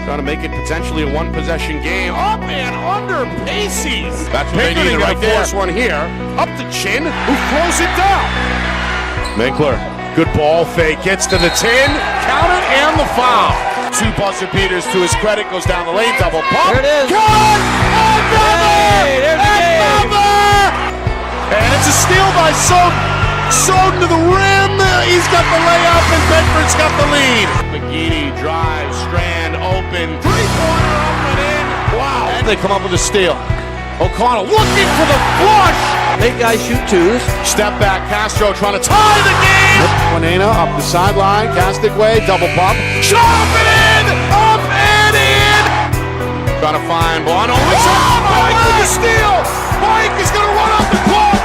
Trying to make it potentially a one-possession game. Up and under Pacey's. That's what they needed right there. Force one here. Up to Chin, who throws it down. Minkler, good ball fake, gets to the 10. Count it and the foul. 2 buzzer beaters to his credit. Goes down the lane, double pump. There it is. Good! Another! And it's a steal by Soden to the rim. He's got the layup, and Bedford's got the lead. McGeady drives, Strand open, three-pointer up and in. Wow. And they come up with a steal. O'Connell looking for the flush. Big guys shoot twos. Step back, Castro trying to tie the game. Juanena up the sideline, Castic way, double pump. Shot up and in! Up and in! Trying to find Buono. Mike with the steal! Mike is going to run up the clock.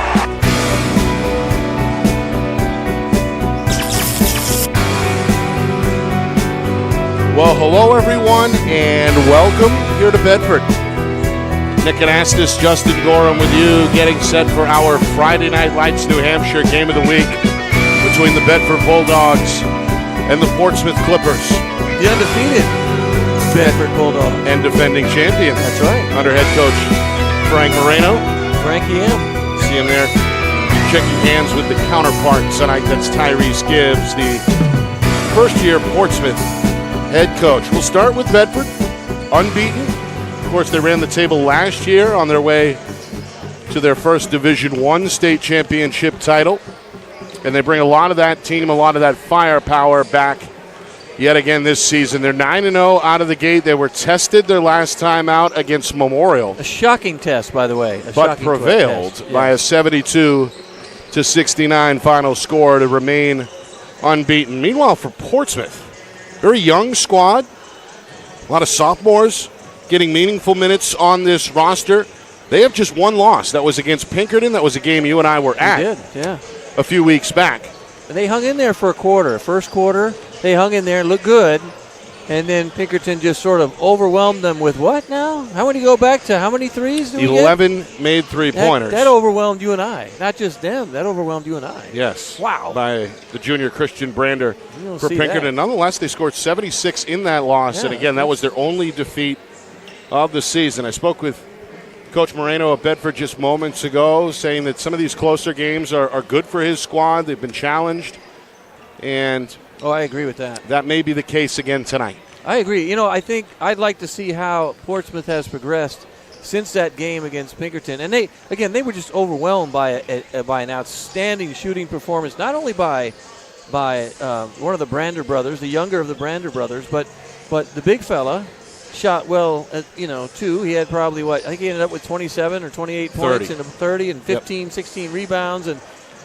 Well, hello everyone, and welcome here to Bedford. Nick Anastas, Justin Gorham with you, getting set for our Friday Night Lights New Hampshire game of the week between the Bedford Bulldogs and the Portsmouth Clippers. The undefeated Bedford Bulldogs. And defending champions. That's right. Under head coach Frank Moreno. Frankie M. See him there shaking hands with the counterpart tonight. That's Tyrese Gibbs, the first-year Portsmouth head coach. We'll start with Bedford, unbeaten. Of course, they ran the table last year on their way to their first Division I state championship title. And they bring a lot of that team, a lot of that firepower back yet again this season. They're 9-0 out of the gate. They were tested their last time out against Memorial. A shocking test, by the way. But prevailed by a 72-69 final score to remain unbeaten. Meanwhile, for Portsmouth, very young squad, a lot of sophomores getting meaningful minutes on this roster. They have just one loss. That was against Pinkerton. That was a game you and I were at a few weeks back. And they hung in there for a quarter. First quarter, they hung in there, looked good. And then Pinkerton just sort of overwhelmed them with what now? How many go back to? How many threes do we get? 11 made three-pointers. That overwhelmed you and I. Not just them. That overwhelmed you and I. Yes. Wow. By the junior Christian Brander for Pinkerton. That. Nonetheless, they scored 76 in that loss. And again, that was their only defeat of the season. I spoke with Coach Moreno of Bedford just moments ago, saying that some of these closer games are good for his squad. They've been challenged. And I agree with that. That may be the case again tonight. I agree. You know, I think I'd like to see how Portsmouth has progressed since that game against Pinkerton. And they were just overwhelmed by an outstanding shooting performance, not only by one of the Brander brothers, the younger of the Brander brothers, but the big fella shot well, too. He had probably, I think he ended up with 27 or 28 points and 30 and 15, 16 rebounds. And,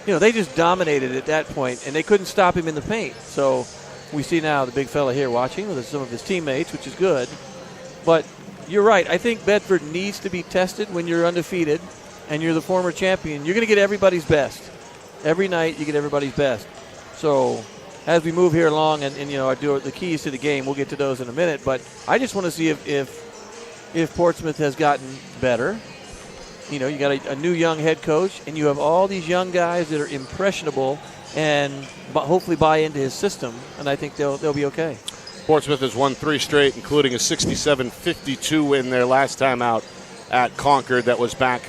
they just dominated at that point, and they couldn't stop him in the paint. So we see now the big fella here watching with some of his teammates, which is good. But you're right. I think Bedford needs to be tested when you're undefeated and you're the former champion. You're going to get everybody's best. Every night you get everybody's best. So as we move here along and the keys to the game, we'll get to those in a minute. But I just want to see if Portsmouth has gotten better. You got a new young head coach, and you have all these young guys that are impressionable and hopefully buy into his system, and I think they'll be okay. Portsmouth has won 3 straight, including a 67-52 win their last time out at Concord. That was back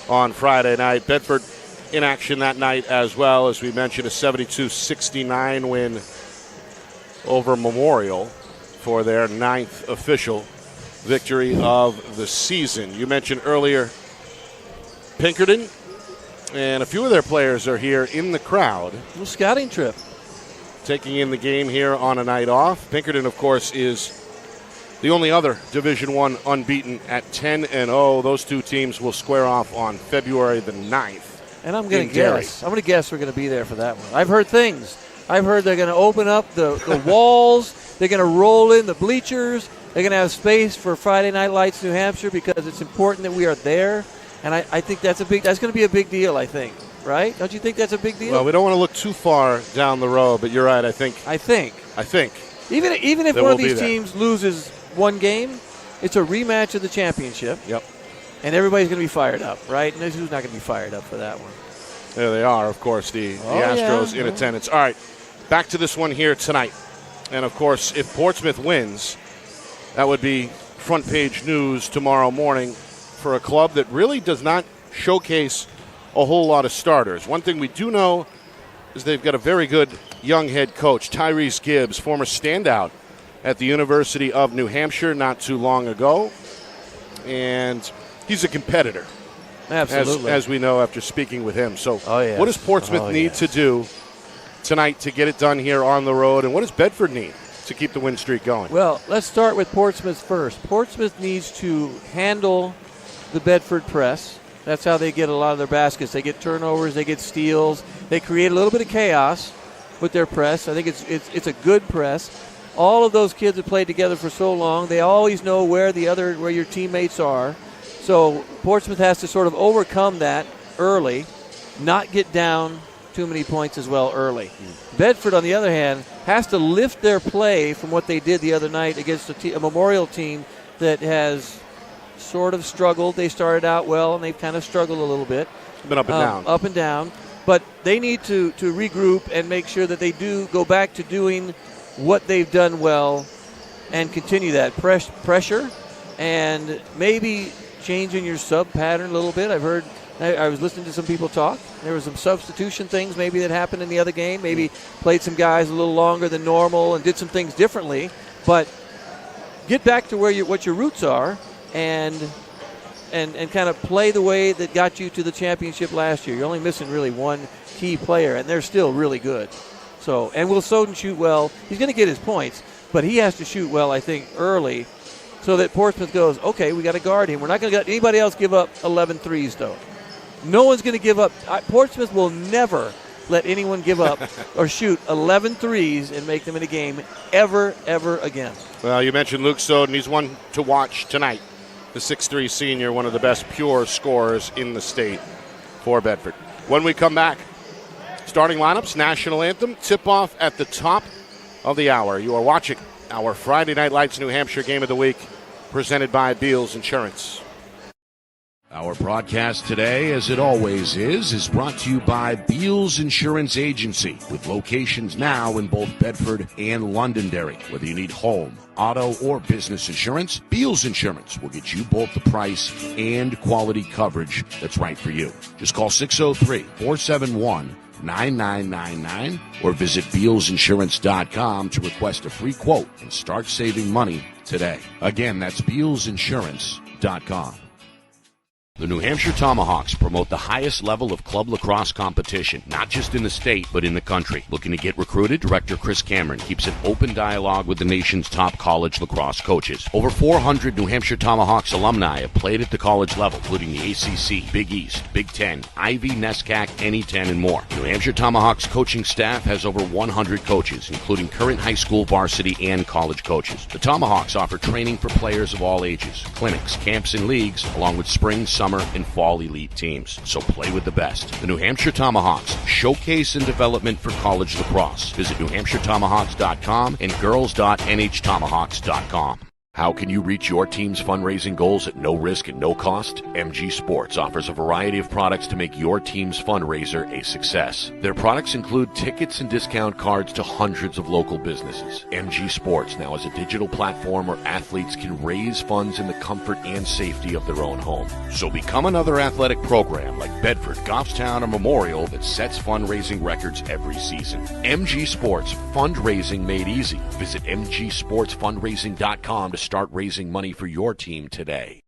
on Friday night. Bedford in action that night as well, as we mentioned, a 72-69 win over Memorial for their 9th official victory of the season. You mentioned earlier Pinkerton, and a few of their players are here in the crowd. A little scouting trip. Taking in the game here on a night off. Pinkerton, of course, is the only other Division I unbeaten at 10-0. Those two teams will square off on February the 9th. And I'm going to guess. I'm going to guess we're going to be there for that one. I've heard things. I've heard they're going to open up the walls. They're going to roll in the bleachers. They're going to have space for Friday Night Lights New Hampshire because it's important that we are there. And I think that's going to be a big deal, I think. Right? Don't you think that's a big deal? Well, we don't want to look too far down the road, but you're right. I think. Even if one of these teams loses one game, it's a rematch of the championship. Yep. And everybody's going to be fired up, right? And who's not going to be fired up for that one? There they are, of course, the Astros in attendance. All right, back to this one here tonight. And, of course, if Portsmouth wins, That would be front page news tomorrow morning for a club that really does not showcase a whole lot of starters. One thing we do know is they've got a very good young head coach, Tyrese Gibbs, former standout at the University of New Hampshire not too long ago. And he's a competitor. Absolutely. As we know after speaking with him. So yes. What does Portsmouth need to do tonight to get it done here on the road? And what does Bedford need to keep the win streak going? Well, let's start with Portsmouth first. Portsmouth needs to handle the Bedford press. That's how they get a lot of their baskets. They get turnovers, they get steals. They create a little bit of chaos with their press. I think it's a good press. All of those kids have played together for so long. They always know where your teammates are. So Portsmouth has to sort of overcome that early, not get down too many points as well early. Bedford, on the other hand, has to lift their play from what they did the other night against a Memorial team that has sort of struggled. They started out well, and they've kind of struggled a little bit. Been up and down. Up and down. But they need to regroup and make sure that they do go back to doing what they've done well and continue that pressure and maybe changing your sub pattern a little bit. I was listening to some people talk. There was some substitution things maybe that happened in the other game. Maybe played some guys a little longer than normal and did some things differently. But get back to what your roots are and kind of play the way that got you to the championship last year. You're only missing really one key player, and they're still really good. So, and will Soden shoot well? He's going to get his points, but he has to shoot well, I think, early so that Portsmouth goes, okay, we got to guard him. We're not going to let anybody else give up 11 threes, though. No one's going to give up. Portsmouth will never let anyone give up or shoot 11 threes and make them in a game ever again. Well, you mentioned Luke Soden. He's one to watch tonight. The 6'3 senior, one of the best pure scorers in the state for Bedford. When we come back, starting lineups, national anthem, tip-off at the top of the hour. You are watching our Friday Night Lights New Hampshire Game of the Week, presented by Beals Insurance. Our broadcast today, as it always is brought to you by Beals Insurance Agency, with locations now in both Bedford and Londonderry. Whether you need home, auto, or business insurance, Beals Insurance will get you both the price and quality coverage that's right for you. Just call 603-471-9999 or visit BealsInsurance.com to request a free quote and start saving money today. Again, that's BealsInsurance.com. The New Hampshire Tomahawks promote the highest level of club lacrosse competition, not just in the state, but in the country. Looking to get recruited? Director Chris Cameron keeps an open dialogue with the nation's top college lacrosse coaches. Over 400 New Hampshire Tomahawks alumni have played at the college level, including the ACC, Big East, Big Ten, Ivy, NESCAC, NE10, and more. New Hampshire Tomahawks coaching staff has over 100 coaches, including current high school, varsity, and college coaches. The Tomahawks offer training for players of all ages, clinics, camps, and leagues, along with spring, summer, and fall elite teams. So play with the best. The New Hampshire Tomahawks, showcase and development for college lacrosse. Visit NewHampshireTomahawks.com and girls.nhtomahawks.com. How can you reach your team's fundraising goals at no risk and no cost? MG Sports offers a variety of products to make your team's fundraiser a success. Their products include tickets and discount cards to hundreds of local businesses. MG Sports now has a digital platform where athletes can raise funds in the comfort and safety of their own home. So become another athletic program like Bedford, Goffstown, or Memorial that sets fundraising records every season. MG Sports, fundraising made easy. Visit mgsportsfundraising.com to start raising money for your team today.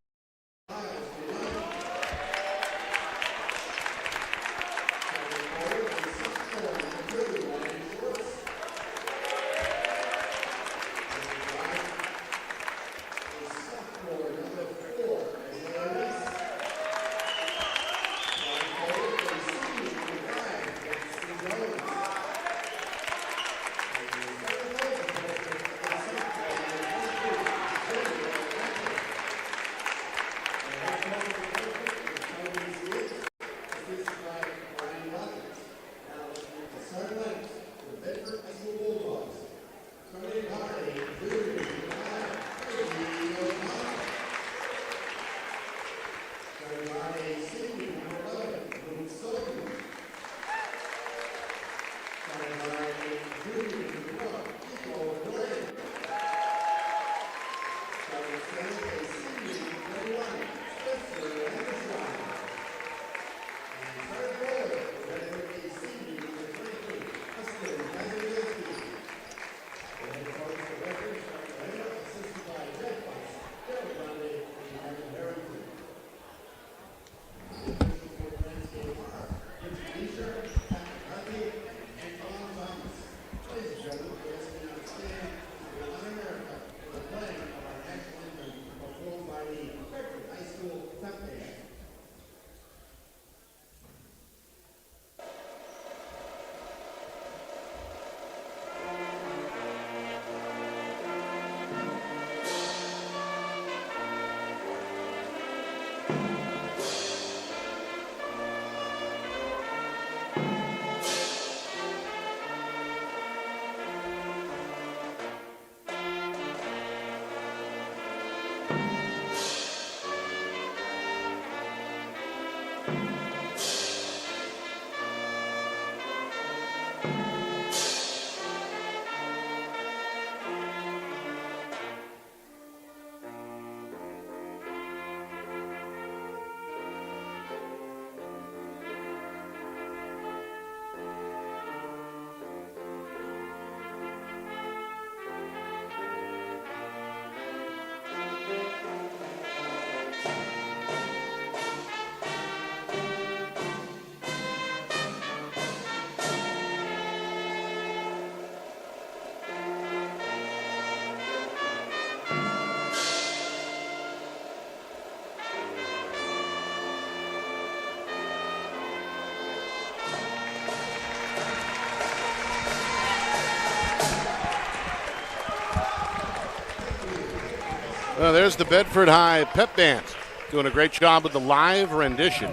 Well, there's the Bedford High Pep Band doing a great job with the live rendition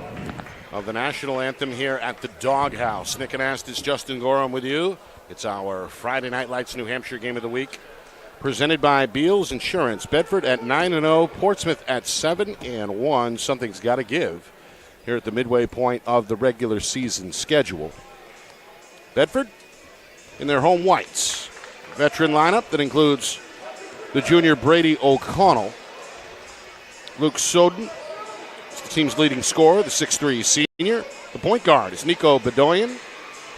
of the national anthem here at the Doghouse. Nick and Astis, Justin Gorham with you. It's our Friday Night Lights New Hampshire Game of the Week, presented by Beals Insurance. Bedford at 9-0, Portsmouth at 7-1. Something's got to give here at the midway point of the regular season schedule. Bedford in their home whites. Veteran lineup that includes the junior Brady O'Connell. Luke Soden is the team's leading scorer, the 6'3 senior. The point guard is Nico Bedoyan,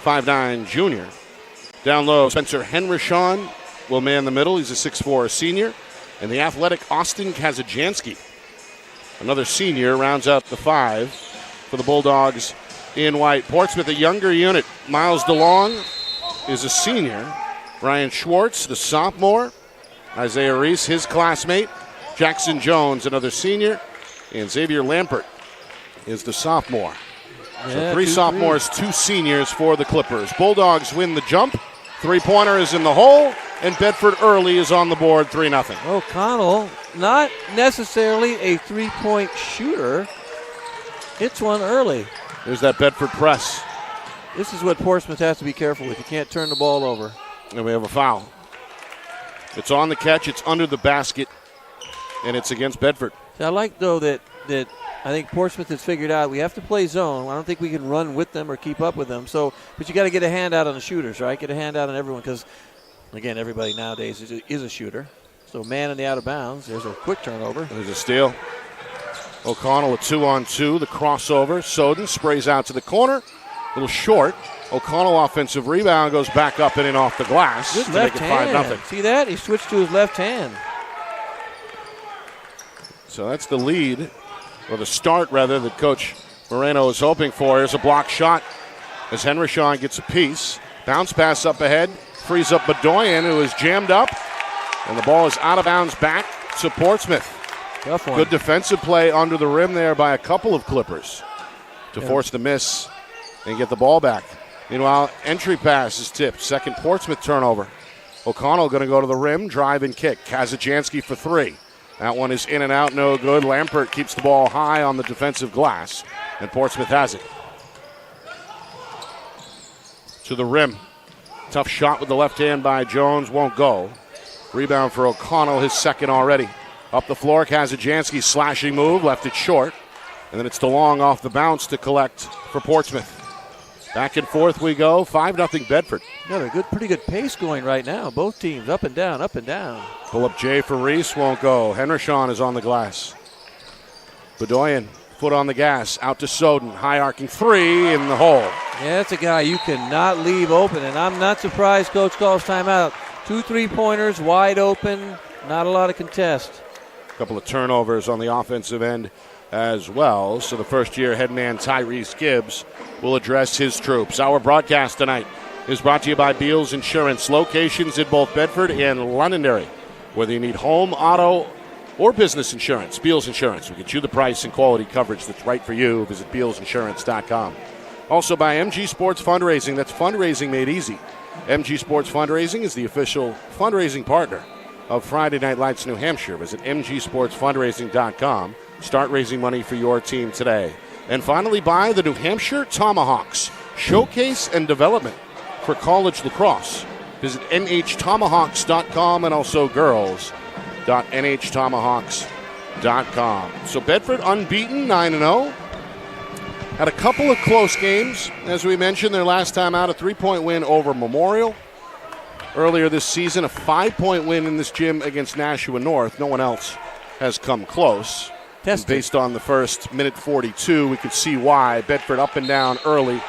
5'9 junior. Down low, Spencer Henrishon will man the middle. He's a 6'4 senior. And the athletic Austin Kazajansky, another senior, rounds out the five for the Bulldogs in white. Portsmouth, a younger unit. Miles DeLong is a senior. Ryan Schwartz, the sophomore. Isaiah Reese, his classmate. Jackson Jones, another senior. And Xavier Lampert is the sophomore. So three sophomores, two seniors for the Clippers. Bulldogs win the jump. Three-pointer is in the hole, and Bedford early is on the board, 3-0. O'Connell, not necessarily a three-point shooter. Hits one early. There's that Bedford press. This is what Portsmouth has to be careful with. You can't turn the ball over. And we have a foul. It's on the catch. It's under the basket, and it's against Bedford. I like, though, that I think Portsmouth has figured out we have to play zone. I don't think we can run with them or keep up with them. So, but you got to get a hand out on the shooters, right? Get a hand out on everyone because, again, everybody nowadays is a shooter. So, man in the out of bounds. There's a quick turnover. There's a steal. O'Connell a 2-on-2. The crossover. Soden sprays out to the corner. A little short. O'Connell offensive rebound goes back up and in off the glass. Good to left make it hand. 5-0. See that? He switched to his left hand. So that's the lead, or the start rather, that Coach Moreno is hoping for. Here's a block shot as Henrishon gets a piece. Bounce pass up ahead. Frees up Bedoyan, who is jammed up. And the ball is out of bounds back to Portsmouth. Tough one. Good defensive play under the rim there by a couple of Clippers to force the miss and get the ball back. Meanwhile, entry pass is tipped. Second Portsmouth turnover. O'Connell going to go to the rim, drive and kick. Kazajansky for three. That one is in and out, no good. Lampert keeps the ball high on the defensive glass, and Portsmouth has it. To the rim. Tough shot with the left hand by Jones, won't go. Rebound for O'Connell, his second already. Up the floor, Kazajansky slashing move, left it short. And then it's DeLong off the bounce to collect for Portsmouth. Back and forth we go, 5-0 Bedford. Got a pretty good pace going right now. Both teams up and down, up and down. Pull up Jay for Reese, won't go. Henrishon is on the glass. Bedoyan, foot on the gas, out to Soden. High arcing three in the hole. Yeah, that's a guy you cannot leave open, and I'm not surprised Coach calls timeout. 2 3-pointers, wide open, not a lot of contest. A couple of turnovers on the offensive end as well. So the first-year head man Tyrese Gibbs will address his troops. Our broadcast tonight is brought to you by Beals Insurance. Locations in both Bedford and Londonderry. Whether you need home, auto, or business insurance, Beals Insurance will get you the price and quality coverage that's right for you. Visit BealsInsurance.com. Also by MG Sports Fundraising. That's fundraising made easy. MG Sports Fundraising is the official fundraising partner of Friday Night Lights New Hampshire. Visit MGSportsFundraising.com. Start raising money for your team today. And finally, by the New Hampshire Tomahawks. Showcase and development for college lacrosse. Visit NHTomahawks.com and also girls.NHTomahawks.com. So Bedford unbeaten, 9-0. Had a couple of close games. As we mentioned, their last time out, a 3-point win over Memorial. Earlier this season, a 5-point win in this gym against Nashua North. No one else has come close. Based on the first minute 42, we could see why. Bedford up and down early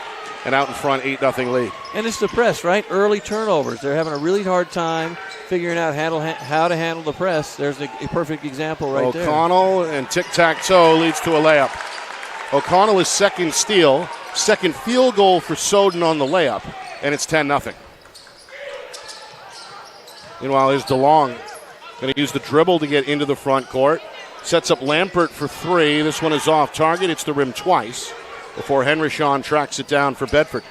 and out in front, 8-0 lead. And it's the press, right? Early turnovers. They're having a really hard time figuring out how to handle the press. There's a perfect example right there. O'Connell and tic-tac-toe leads to a layup. O'Connell is second steal, second field goal for Soden on the layup, and it's 10-0. Meanwhile, here's DeLong. Going to use the dribble to get into the front court. Sets up Lampert for three. This one is off target. It's the rim twice before Henrishon tracks it down for Bedford.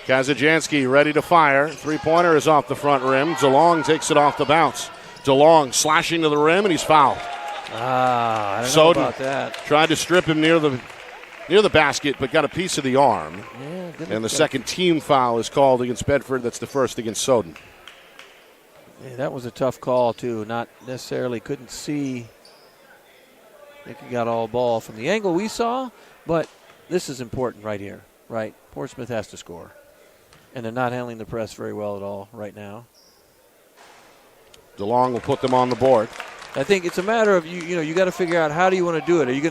Kazajansky ready to fire. Three-pointer is off the front rim. DeLong takes it off the bounce. DeLong slashing to the rim, and he's fouled. I don't Soden know about that. Tried to strip him near the basket, but got a piece of the arm. Yeah, and the second team foul is called against Bedford. That's the first against Soden. Yeah, that was a tough call, too. Not necessarily couldn't see. I think he got all ball from the angle we saw, but this is important right here, right? Portsmouth has to score. And they're not handling the press very well at all right now. DeLong will put them on the board. I think it's a matter of, you got to figure out how do you want to do it. Are you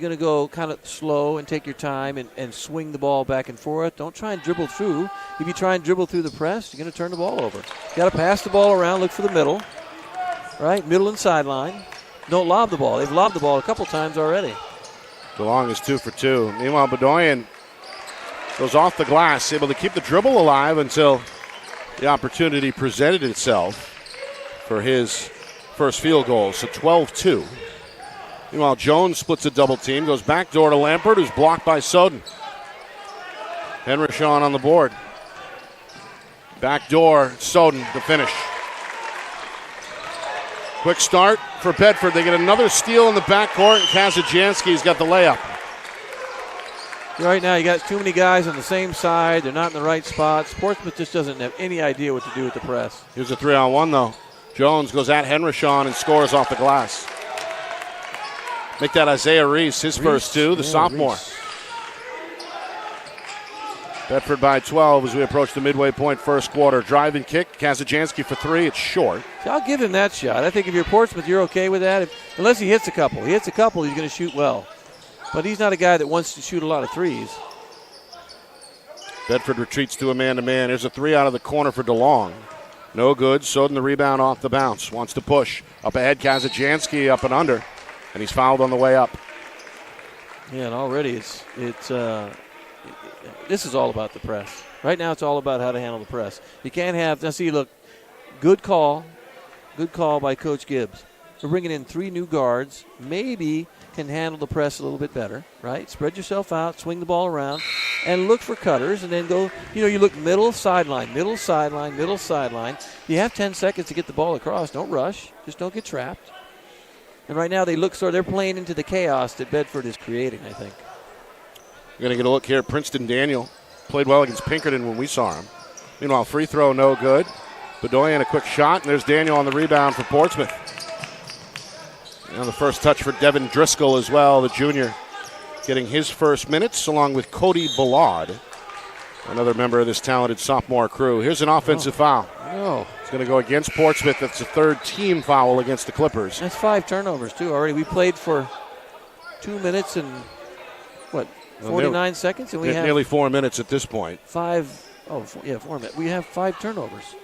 going to go kind of slow and take your time and swing the ball back and forth? Don't try and dribble through. If you try and dribble through the press, you're going to turn the ball over. You got to pass the ball around, look for the middle, right? Middle and sideline. Don't lob the ball. They've lobbed the ball a couple times already. DeLong is 2 for 2. Meanwhile, Bedoyan goes off the glass, able to keep the dribble alive until the opportunity presented itself for his first field goal. So 12-2. Meanwhile, Jones splits a double team, goes back door to Lampert, who's blocked by Soden. Henrishon on the board. Back door, Soden to finish. Quick start for Bedford. They get another steal in the backcourt, and Kazajanski's got the layup. Right now, you got too many guys on the same side. They're not in the right spots. Portsmouth just doesn't have any idea what to do with the press. Here's a 3-on-1, though. Jones goes at Henrishon and scores off the glass. Make that Isaiah Reese, his first two, the sophomore. Reese. Bedford by 12 as we approach the midway point first quarter. Drive and kick. Kazajanski for 3. It's short. See, I'll give him that shot. I think if you're Portsmouth, you're okay with that. Unless he hits a couple. He hits a couple, he's going to shoot well. But he's not a guy that wants to shoot a lot of threes. Bedford retreats to a man-to-man. Here's a 3 out of the corner for DeLong. No good. Soden the rebound off the bounce. Wants to push. Up ahead, Kazajanski up and under. And he's fouled on the way up. Yeah, and already this is all about the press. Right now it's all about how to handle the press. You can't have, now see, look, good call by Coach Gibbs. We're bringing in 3 new guards, maybe can handle the press a little bit better, right? Spread yourself out, swing the ball around, and look for cutters, and then go, you look middle, sideline, middle, sideline, middle, sideline. You have 10 seconds to get the ball across. Don't rush. Just don't get trapped. And right now they're playing into the chaos that Bedford is creating, I think. We're going to get a look here. Princeton Daniel played well against Pinkerton when we saw him. Meanwhile, free throw no good. Bedoyan a quick shot, and there's Daniel on the rebound for Portsmouth. And the first touch for Devin Driscoll as well, the junior, getting his first minutes along with Cody Ballard, another member of this talented sophomore crew. Here's an offensive foul. No. It's going to go against Portsmouth. That's the third team foul against the Clippers. That's 5 turnovers, too, already. We played for 2 minutes and, 49 seconds? And we have nearly 4 minutes at this point. 4 minutes. We have 5 turnovers.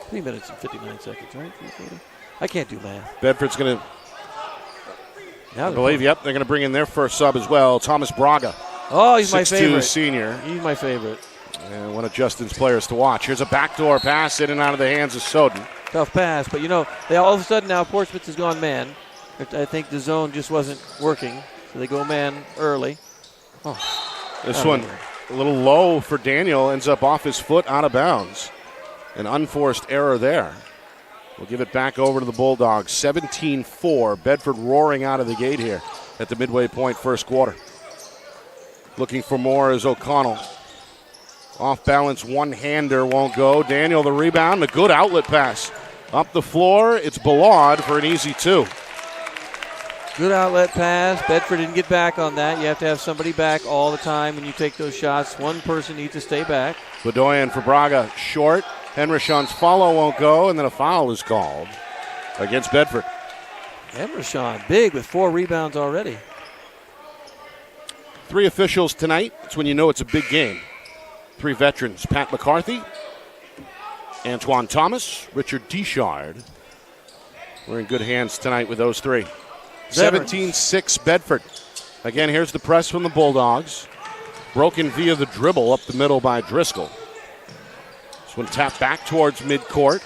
3 minutes and 59 seconds, right? I can't do math. Bedford's going to, they're going to bring in their first sub as well, Thomas Braga. Oh, he's my favorite. 6'2" senior. He's my favorite. And one of Justin's players to watch. Here's a backdoor pass in and out of the hands of Soden. Tough pass, but they all of a sudden now Portsmouth has gone man. I think the zone just wasn't working, so they go man early. This one a little low for Daniel, ends up off his foot, out of bounds. An unforced error there. We'll give it back over to the Bulldogs. 17-4. Bedford roaring out of the gate here at the midway point first quarter. Looking for more is O'Connell. Off balance, one-hander won't go. Daniel the rebound, a good outlet pass. Up the floor, it's Ballard for an easy 2. Good outlet pass. Bedford didn't get back on that. You have to have somebody back all the time when you take those shots. One person needs to stay back. Bedoyan for Braga, short. Henrishon's follow won't go, and then a foul is called against Bedford. Henrishon, big with 4 rebounds already. 3 officials tonight. That's when you know it's a big game. 3 veterans, Pat McCarthy, Antoine Thomas, Richard Deschard. We're in good hands tonight with those 3. 17-6 Bedford. Again, here's the press from the Bulldogs. Broken via the dribble up the middle by Driscoll. This one tapped back towards midcourt.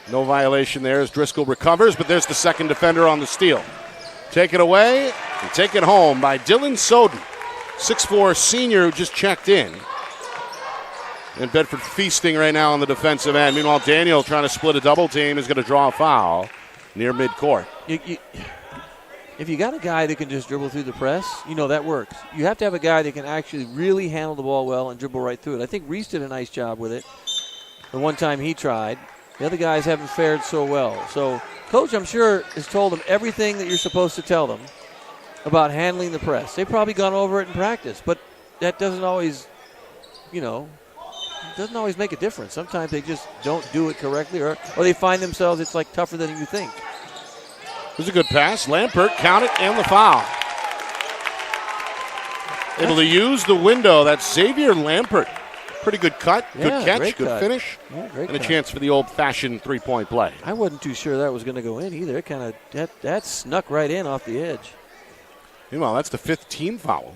No violation there as Driscoll recovers, but there's the second defender on the steal. Take it away and take it home by Dylan Soden, 6'4" senior who just checked in. And Bedford feasting right now on the defensive end. Meanwhile, Daniel trying to split a double team is going to draw a foul near midcourt. If you got a guy that can just dribble through the press, that works. You have to have a guy that can actually really handle the ball well and dribble right through it. I think Reese did a nice job with it the one time he tried. The other guys haven't fared so well. So Coach, I'm sure, has told them everything that you're supposed to tell them about handling the press. They've probably gone over it in practice, but that doesn't always, doesn't always make a difference. Sometimes they just don't do it correctly, or they find themselves it's like tougher than you think. It was a good pass. Lampert, count it, and the foul. Able to use the window. That's Xavier Lampert. Pretty good cut, good catch, good finish, and a chance for the old-fashioned three-point play. I wasn't too sure that was going to go in either. It kind of that snuck right in off the edge. Meanwhile, that's the 5th team foul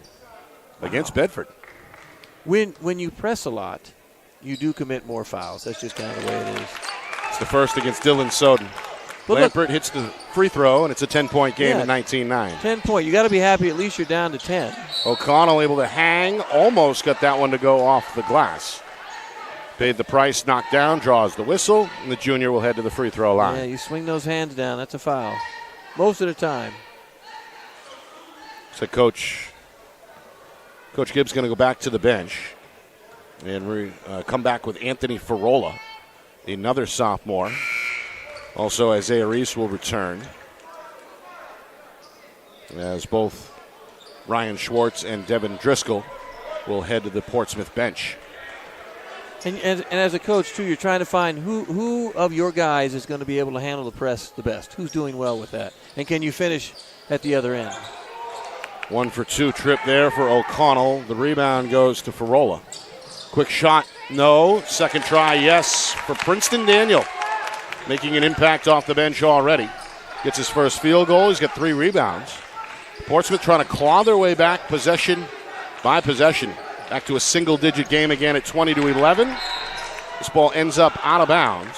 against Bedford. When you press a lot, you do commit more fouls. That's just kind of the way it is. It's the first against Dylan Soden. Lampert hits the free throw, and it's a 10-point game at 19-9. 10-point. You got to be happy at least you're down to 10. O'Connell able to hang, almost got that one to go off the glass. Paid the price, knocked down, draws the whistle, and the junior will head to the free throw line. Yeah, you swing those hands down, that's a foul. Most of the time. So Coach Gibbs going to go back to the bench and come back with Anthony Farola, another sophomore. Also, Isaiah Reese will return, as both Ryan Schwartz and Devin Driscoll will head to the Portsmouth bench. And as a coach, too, you're trying to find who of your guys is going to be able to handle the press the best. Who's doing well with that? And can you finish at the other end? 1 for 2 trip there for O'Connell. The rebound goes to Farola. Quick shot, no. Second try, yes, for Princeton Daniel. Making an impact off the bench already. Gets his first field goal. He's got 3 rebounds. Portsmouth trying to claw their way back possession by possession. Back to a single-digit game again at 20-11. This ball ends up out of bounds.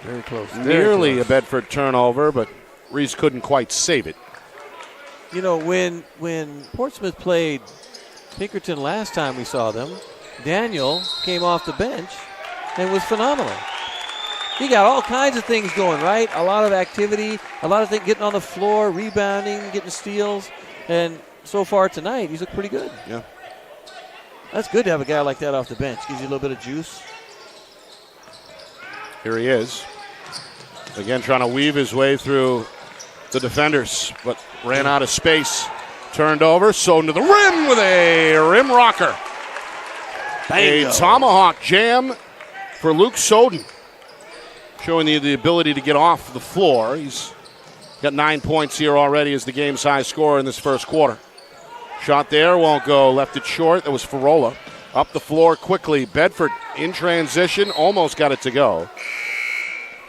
Very close. Nearly a Bedford turnover, but Reese couldn't quite save it. When Portsmouth played Pinkerton last time we saw them, Daniel came off the bench and was phenomenal. He got all kinds of things going, right? A lot of activity, a lot of things getting on the floor, rebounding, getting steals. And so far tonight, he's looked pretty good. Yeah. That's good to have a guy like that off the bench. Gives you a little bit of juice. Here he is. Again, trying to weave his way through the defenders, but ran out of space. Turned over, Soden to the rim with a rim rocker. Bingo. A tomahawk jam for Luke Soden. Showing the ability to get off the floor. He's got 9 points here already as the game's high scorer in this first quarter. Shot there, won't go. Left it short. That was Farola. Up the floor quickly. Bedford in transition. Almost got it to go.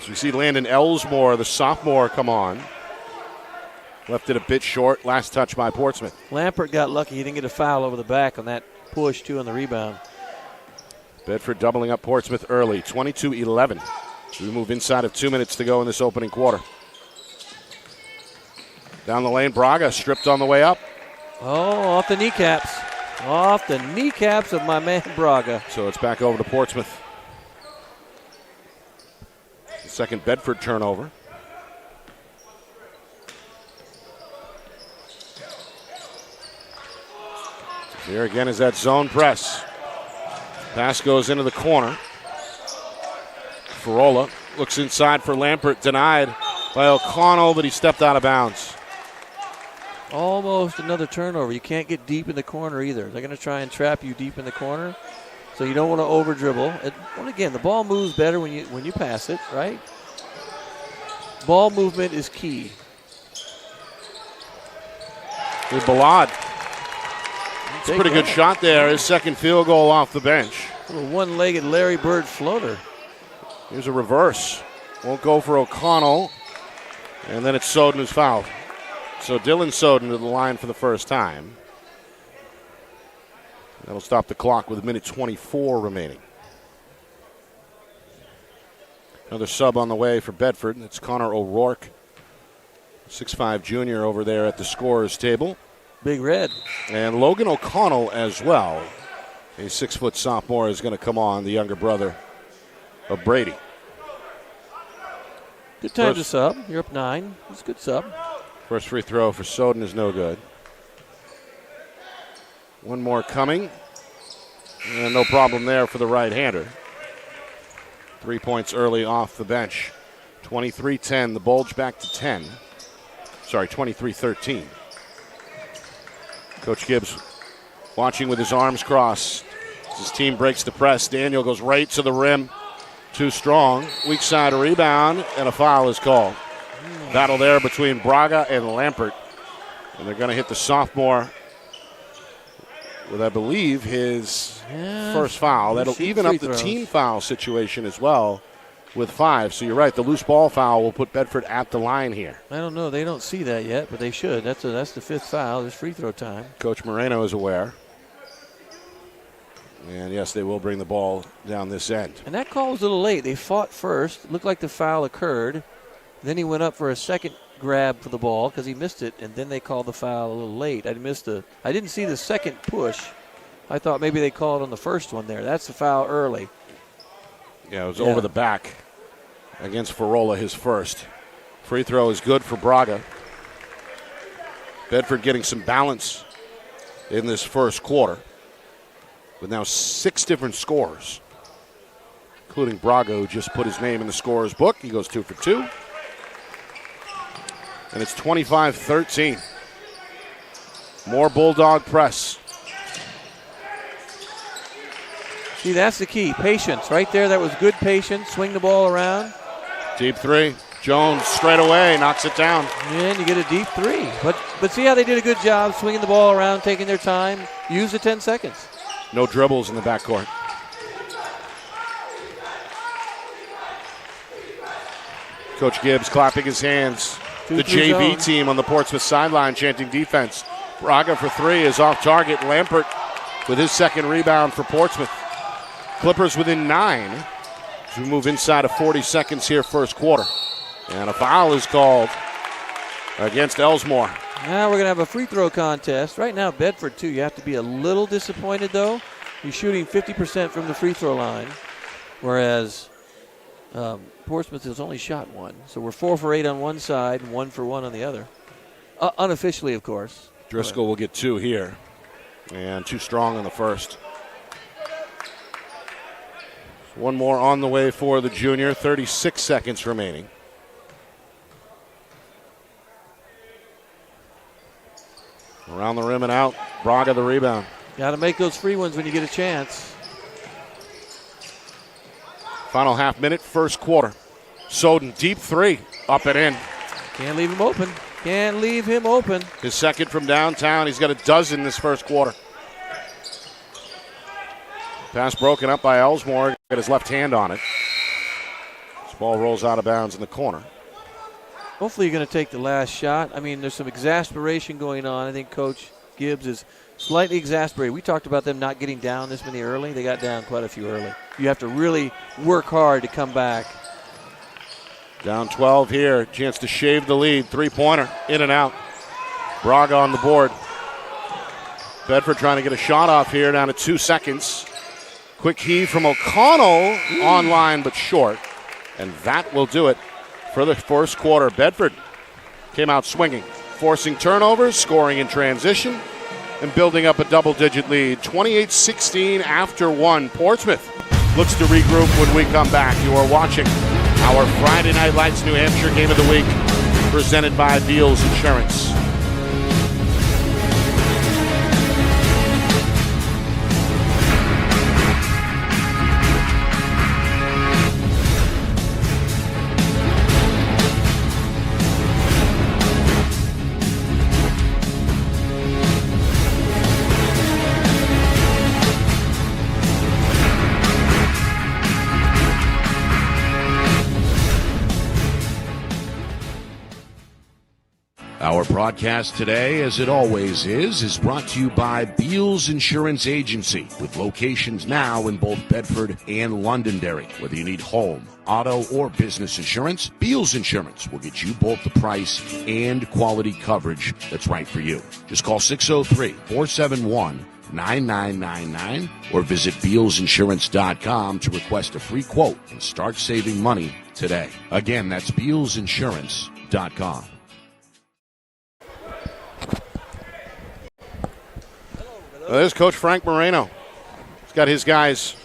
So we see Landon Elsmore, the sophomore, come on. Left it a bit short. Last touch by Portsmouth. Lampert got lucky. He didn't get a foul over the back on that push, too, on the rebound. Bedford doubling up Portsmouth early. 22-11. We move inside of 2 minutes to go in this opening quarter. Down the lane, Braga stripped on the way up. Oh, off the kneecaps. Off the kneecaps of my man Braga. So it's back over to Portsmouth. The second Bedford turnover. Here again is that zone press. Pass goes into the corner. Farola looks inside for Lampert, denied by O'Connell, but he stepped out of bounds. Almost another turnover. You can't get deep in the corner either. They're going to try and trap you deep in the corner, so you don't want to over dribble. And again, the ball moves better when you pass it, right? Ball movement is key. Here's Balad. It's a pretty good shot there. His second field goal off the bench. A little one-legged Larry Bird floater. Here's a reverse. Won't go for O'Connell. And then it's Soden who's fouled. So Dylan Soden to the line for the first time. That'll stop the clock with a minute 24 remaining. Another sub on the way for Bedford. It's Connor O'Rourke, 6'5 junior over there at the scorer's table. Big Red. And Logan O'Connell as well. A 6-foot sophomore is going to come on, the younger brother of Brady. Good time to sub. You're up 9. It's a good sub. First free throw for Soden is no good. One more coming. And no problem there for the right-hander. 3 points early off the bench. 23-10, the Bulge back to 10. Sorry, 23-13. Coach Gibbs watching with his arms crossed. His team breaks the press. Daniel goes right to the rim. Too strong. Weak side rebound, and a foul is called. Battle there between Braga and Lampert. And they're going to hit the sophomore with, I believe, his first foul. That'll even up the team foul situation as well with 5. So you're right, the loose ball foul will put Bedford at the line here. I don't know. They don't see that yet, but they should. That's the 5th foul. There's free throw time. Coach Moreno is aware. And, yes, they will bring the ball down this end. And that call was a little late. They fought first. It looked like the foul occurred. Then he went up for a second grab for the ball because he missed it, and then they called the foul a little late. I didn't see the second push. I thought maybe they called on the first one there. That's the foul early. Yeah, it was over the back against Farola, his first. Free throw is good for Braga. Bedford getting some balance in this first quarter with now 6 different scores, including Braga, who just put his name in the scorer's book. He goes 2 for 2. And it's 25-13. More Bulldog press. See, that's the key. Patience. Right there, that was good patience. Swing the ball around. Deep 3. Jones straight away knocks it down. And you get a deep 3. But see how they did a good job swinging the ball around, taking their time. Use the 10 seconds. No dribbles in the backcourt. Coach Gibbs clapping his hands. The JV zone. team on the Portsmouth sideline chanting defense. Braga for 3 is off target. Lampert with his second rebound for Portsmouth. Clippers within 9 as we move inside of 40 seconds here first quarter. And a foul is called against Elsmore. Now we're going to have a free throw contest. Right now, Bedford, too. You have to be a little disappointed, though. He's shooting 50% from the free throw line, whereas Portsmouth has only shot 1. So we're 4 for 8 on one side and 1 for 1 on the other. Unofficially, of course. Driscoll will get 2 here, and too strong on the first. One more on the way for the junior. 36 seconds remaining. Around the rim and out. Braga the rebound. Got to make those free ones when you get a chance. Final half minute, first quarter. Soden, deep 3, up and in. Can't leave him open. Can't leave him open. His second from downtown. He's got a dozen this first quarter. Pass broken up by Elsmore. Got his left hand on it. This ball rolls out of bounds in the corner. Hopefully you're going to take the last shot. I mean, there's some exasperation going on. I think Coach Gibbs is slightly exasperated. We talked about them not getting down this many early. They got down quite a few early. You have to really work hard to come back. Down 12 here. Chance to shave the lead. Three-pointer. In and out. Braga on the board. Bedford trying to get a shot off here. Down to 2 seconds. Quick heave from O'Connell. On line but short. And that will do it for the first quarter. Bedford came out swinging. Forcing turnovers. Scoring in transition. And building up a double-digit lead. 28-16 after 1. Portsmouth looks to regroup when we come back. You are watching our Friday Night Lights New Hampshire Game of the Week, presented by Beals Insurance. Our broadcast today, as it always is brought to you by Beals Insurance Agency, with locations now in both Bedford and Londonderry. Whether you need home, auto, or business insurance, Beals Insurance will get you both the price and quality coverage that's right for you. Just call 603-471 888-866-9999 or visit BealsInsurance.com to request a free quote and start saving money today. Again, that's BealsInsurance.com. There's Coach Frank Moreno. He's got his guys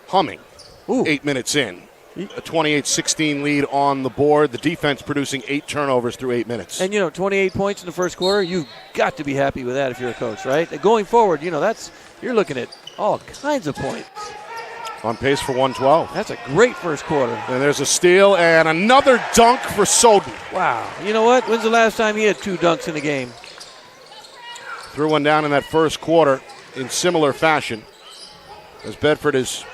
humming. 8 minutes in. A 28-16 lead on the board. The defense producing 8 turnovers through 8 minutes. And, 28 points in the first quarter, you've got to be happy with that if you're a coach, right? Going forward, you're looking at all kinds of points. On pace for 112. That's a great first quarter. And there's a steal and another dunk for Soden. Wow. You know what? When's the last time he had 2 dunks in a game? Threw one down in that first quarter in similar fashion as Bedford has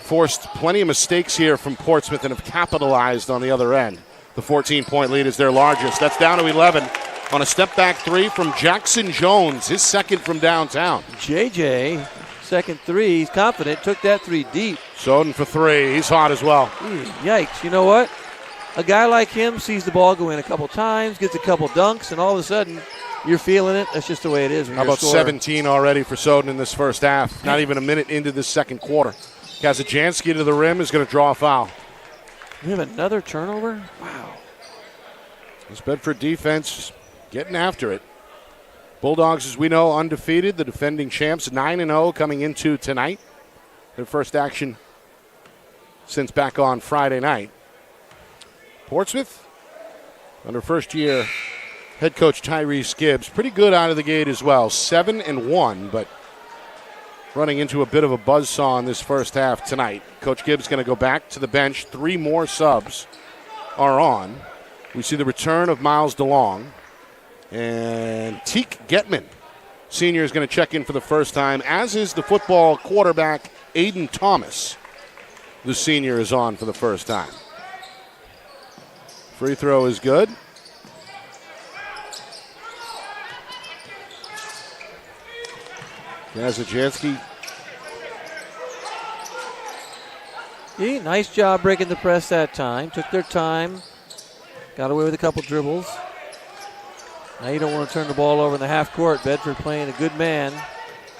forced plenty of mistakes here from Portsmouth and have capitalized on the other end. The 14-point lead is their largest. That's down to 11 on a step-back 3 from Jackson Jones, his second from downtown. JJ, second 3, he's confident, took that 3 deep. Soden for 3, he's hot as well. Yikes, you know what? A guy like him sees the ball go in a couple times, gets a couple dunks, and all of a sudden you're feeling it. That's just the way it is. How about 17 already for Soden in this first half? Not even a minute into this second quarter. Kazajanski to the rim is going to draw a foul. We have another turnover? Wow. This Bedford defense getting after it. Bulldogs, as we know, undefeated. The defending champs, 9-0 coming into tonight. Their first action since back on Friday night. Portsmouth, under first-year head coach Tyrese Gibbs, pretty good out of the gate as well. 7-1, but running into a bit of a buzzsaw in this first half tonight. Coach Gibbs going to go back to the bench. 3 more subs are on. We see the return of Miles DeLong. And Teak Getman, senior, is going to check in for the first time, as is the football quarterback Aiden Thomas. The senior is on for the first time. Free throw is good. Kazajanski. Nice job breaking the press that time. Took their time. Got away with a couple dribbles. Now you don't want to turn the ball over in the half court. Bedford playing a good man.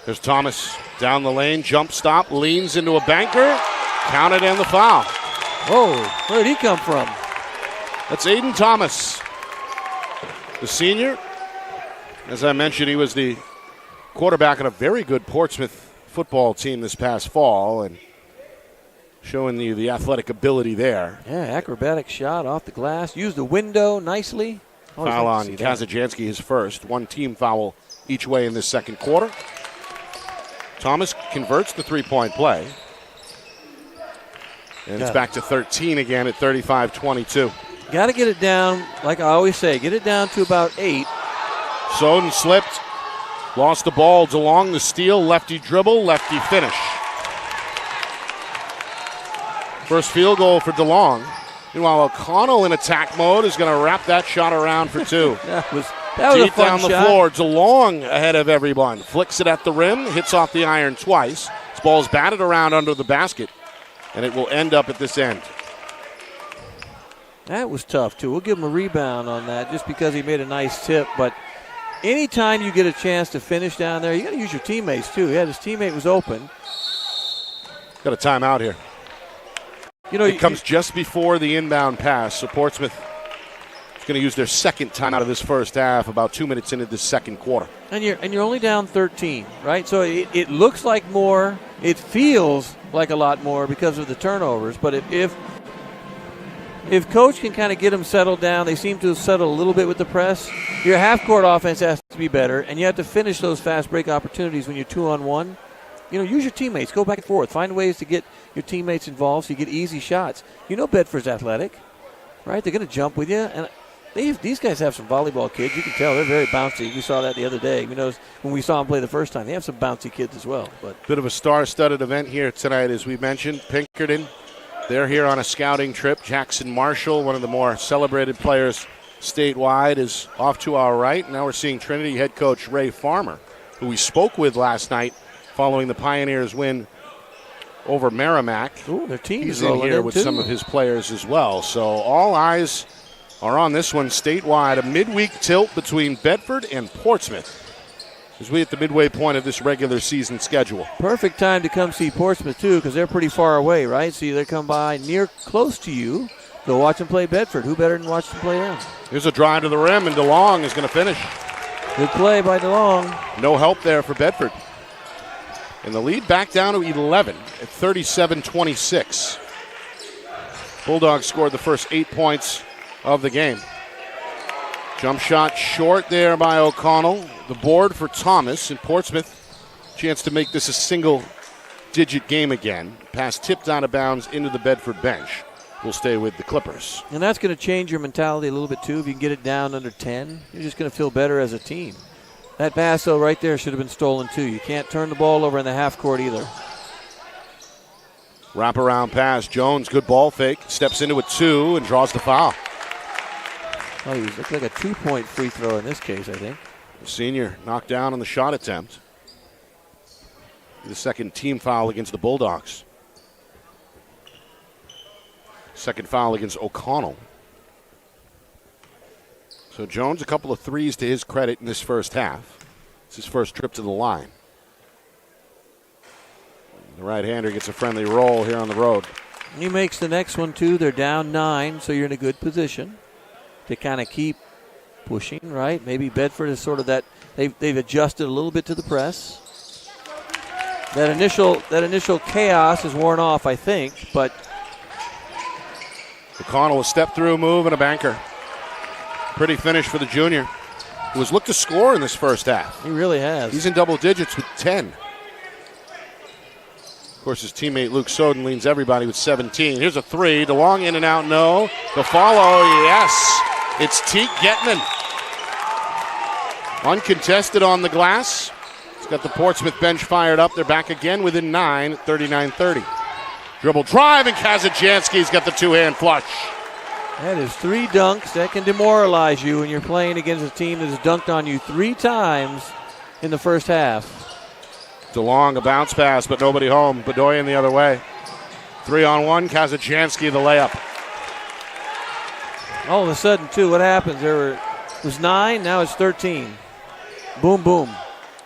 There's Thomas down the lane. Jump stop. Leans into a banker. Counted and the foul. Whoa, where did he come from? That's Aiden Thomas, the senior. As I mentioned, he was the quarterback on a very good Portsmouth football team this past fall, and showing you the athletic ability there. Yeah, acrobatic shot off the glass. Used the window nicely. Foul on Kazajanski, his first. 1 team foul each way in this second quarter. Thomas converts the 3-point play. And it's back to 13 again at 35-22. Got to get it down, like I always say, get it down to about 8. Soden slipped. Lost the ball. DeLong the steal. Lefty dribble. Lefty finish. First field goal for DeLong. Meanwhile, O'Connell in attack mode is going to wrap that shot around for 2. that was Deep a fun down the shot. floor. DeLong ahead of everyone. Flicks it at the rim. Hits off the iron twice. This ball is batted around under the basket, and it will end up at this end. That was tough, too. We'll give him a rebound on that just because he made a nice tip. But anytime you get a chance to finish down there, you got to use your teammates, too. Yeah, his teammate was open. Got a timeout here. It comes just before the inbound pass, so Portsmouth is going to use their second timeout of this first half, about 2 minutes into this second quarter. And you're only down 13, right? So it looks like more. It feels like a lot more because of the turnovers. But if Coach can kind of get them settled down, they seem to have settled a little bit with the press. Your half-court offense has to be better, and you have to finish those fast break opportunities when you're 2-on-1. Use your teammates. Go back and forth. Find ways to get your teammates involved so you get easy shots. Bedford's athletic, right? They're going to jump with you. And these guys have some volleyball kids. You can tell they're very bouncy. We saw that the other day. When we saw them play the first time, they have some bouncy kids as well. But bit of a star-studded event here tonight, as we mentioned. Pinkerton, they're here on a scouting trip. Jackson Marshall, one of the more celebrated players statewide, is off to our right. Now we're seeing Trinity head coach Ray Farmer, who we spoke with last night following the Pioneers' win over Merrimack. Ooh, their team He's is in rolling here in with too. some of his players as well. So all eyes are on this one statewide. A midweek tilt between Bedford and Portsmouth. as we hit the midway point of this regular season schedule. Perfect time to come see Portsmouth, too, because they're pretty far away, right? So they come by close to you. Go watch them play Bedford. Who better than watch them play them? Here's a drive to the rim, and DeLong is going to finish. Good play by DeLong. No help there for Bedford. And the lead back down to 11 at 37-26. Bulldogs scored the first 8 points of the game. Jump shot short there by O'Connell. The board for Thomas, and Portsmouth chance to make this a single-digit game again. Pass tipped out of bounds into the Bedford bench. Will stay with the Clippers. And that's going to change your mentality a little bit, too. If you can get it down under 10, you're just going to feel better as a team. That pass, though, right there should have been stolen, too. You can't turn the ball over in the half court either. Wraparound pass. Jones, good ball fake. Steps into it 2 and draws the foul. Oh, he looked like a 2-point free throw in this case, I think. The senior knocked down on the shot attempt. The second team foul against the Bulldogs. Second foul against O'Connell. So Jones, a couple of threes to his credit in this first half. It's his first trip to the line. The right-hander gets a friendly roll here on the road. He makes the next one, too. They're down 9, so you're in a good position to kind of keep pushing, right? Maybe Bedford is sort of that. They've adjusted a little bit to the press. That initial chaos is worn off, I think, but O'Connell, a step-through move and a banker. Pretty finish for the junior, who has looked to score in this first half. He really has. He's in double digits with 10. Of course, his teammate Luke Soden leads everybody with 17. Here's a 3. DeLong in and out, no. The follow, yes. It's Teak Getman. Uncontested on the glass. He's got the Portsmouth bench fired up. They're back again within 9, 39-30. Dribble drive, and Kazajanski's got the two-hand flush. That is 3 dunks. That can demoralize you when you're playing against a team that has dunked on you 3 times in the first half. DeLong, a bounce pass, but nobody home. Bedoyan the other way. 3-on-1, Kazajanski the layup. All of a sudden, too, what happens? It was 9, now it's 13. Boom, boom.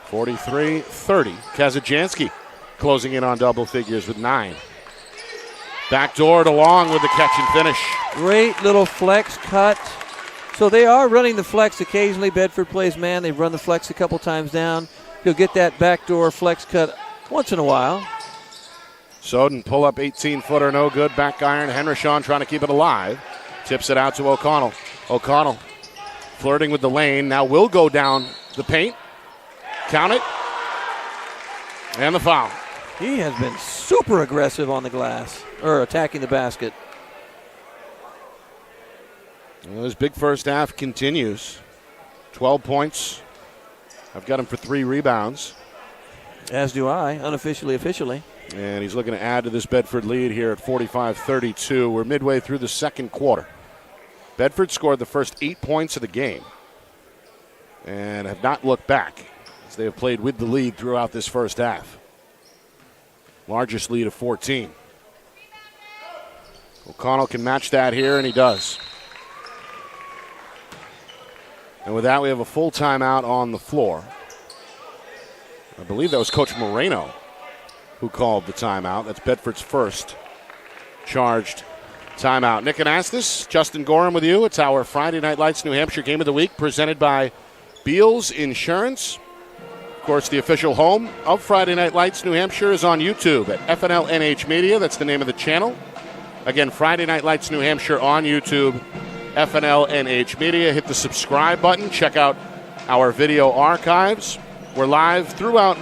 43-30. Kazajanski closing in on double figures with 9. Backdoor DeLong with the catch and finish. Great little flex cut. So they are running the flex occasionally. Bedford plays man. They've run the flex a couple times down. You'll get that backdoor flex cut once in a while. Soden pull up 18-footer, no good. Back iron. Henrishon trying to keep it alive. Tips it out to O'Connell. O'Connell flirting with the lane. Now will go down the paint. Count it. And the foul. He has been super aggressive on the glass, or attacking the basket. Well, his big first half continues. 12 points. I've got him for 3 rebounds. As do I, unofficially, officially. And he's looking to add to this Bedford lead here at 45-32. We're midway through the second quarter. Bedford scored the first 8 points of the game and have not looked back as they have played with the lead throughout this first half. Largest lead of 14. O'Connell can match that here, and he does. And with that, we have a full timeout on the floor. I believe that was Coach Moreno who called the timeout. That's Bedford's first charged timeout. Nick Anastas, Justin Gorham with you. It's our Friday Night Lights New Hampshire Game of the Week presented by Beals Insurance. Of course, the official home of Friday Night Lights New Hampshire is on YouTube at FNLNH Media. That's the name of the channel. Again, Friday Night Lights New Hampshire on YouTube, FNLNH Media. Hit the subscribe button. Check out our video archives. We're live throughout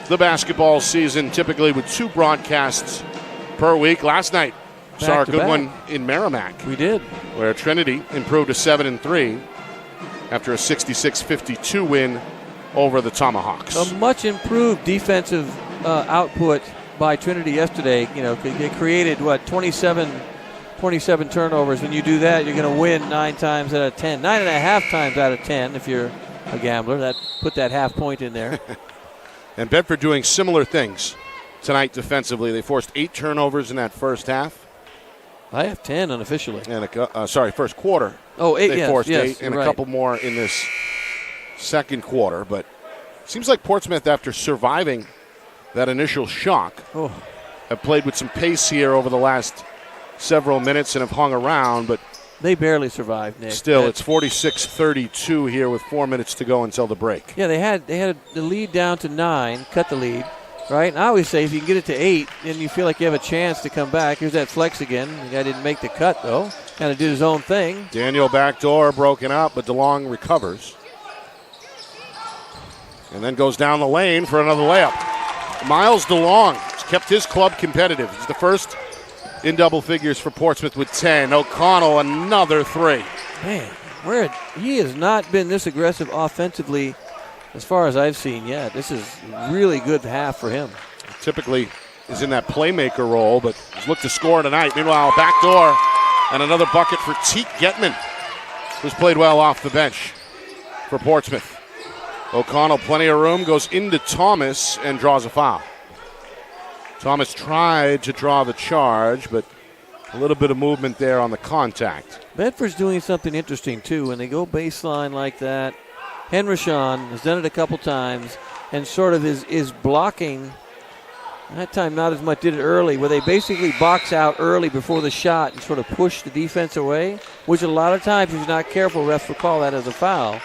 the basketball season, typically with 2 broadcasts per week. Last night, saw a good one in Merrimack. We did. Where Trinity improved to 7-3 after a 66-52 win over the Tomahawks. A much improved defensive output by Trinity yesterday. You know, they created, 27 turnovers. When you do that, you're going to win 9 times out of 10. 9.5 times out of 10 if you're a gambler. Put that half point in there. And Bedford doing similar things tonight defensively. They forced 8 turnovers in that first half. I have 10 unofficially. And first quarter. Oh, 8, they forced 8 and a couple more in this second quarter, but Seems like Portsmouth, after surviving that initial shock, have played with some pace here over the last several minutes and have hung around, but they barely survived, Nick. Still, it's 46-32 here with 4 minutes to go until the break. Yeah, they had the lead down to 9, cut the lead, right? And I always say if you can get it to 8, then you feel like you have a chance to come back. Here's that flex again. The guy didn't make the cut, though. Kind of did his own thing. Daniel backdoor broken up, but DeLong recovers. And then goes down the lane for another layup. Miles DeLong has kept his club competitive. He's the first in double figures for Portsmouth with 10. O'Connell, another 3. Man, he has not been this aggressive offensively as far as I've seen yet. This is a really good half for him. Typically is in that playmaker role, but he's looked to score tonight. Meanwhile, backdoor and another bucket for Teek Getman, who's played well off the bench for Portsmouth. O'Connell, plenty of room, goes into Thomas and draws a foul. Thomas tried to draw the charge, but a little bit of movement there on the contact. Bedford's doing something interesting, too. When they go baseline like that, Henrishon has done it a couple times and sort of is blocking. That time not as much did it early, where they basically box out early before the shot and sort of push the defense away, which a lot of times, if you're not careful, refs will call that as a foul.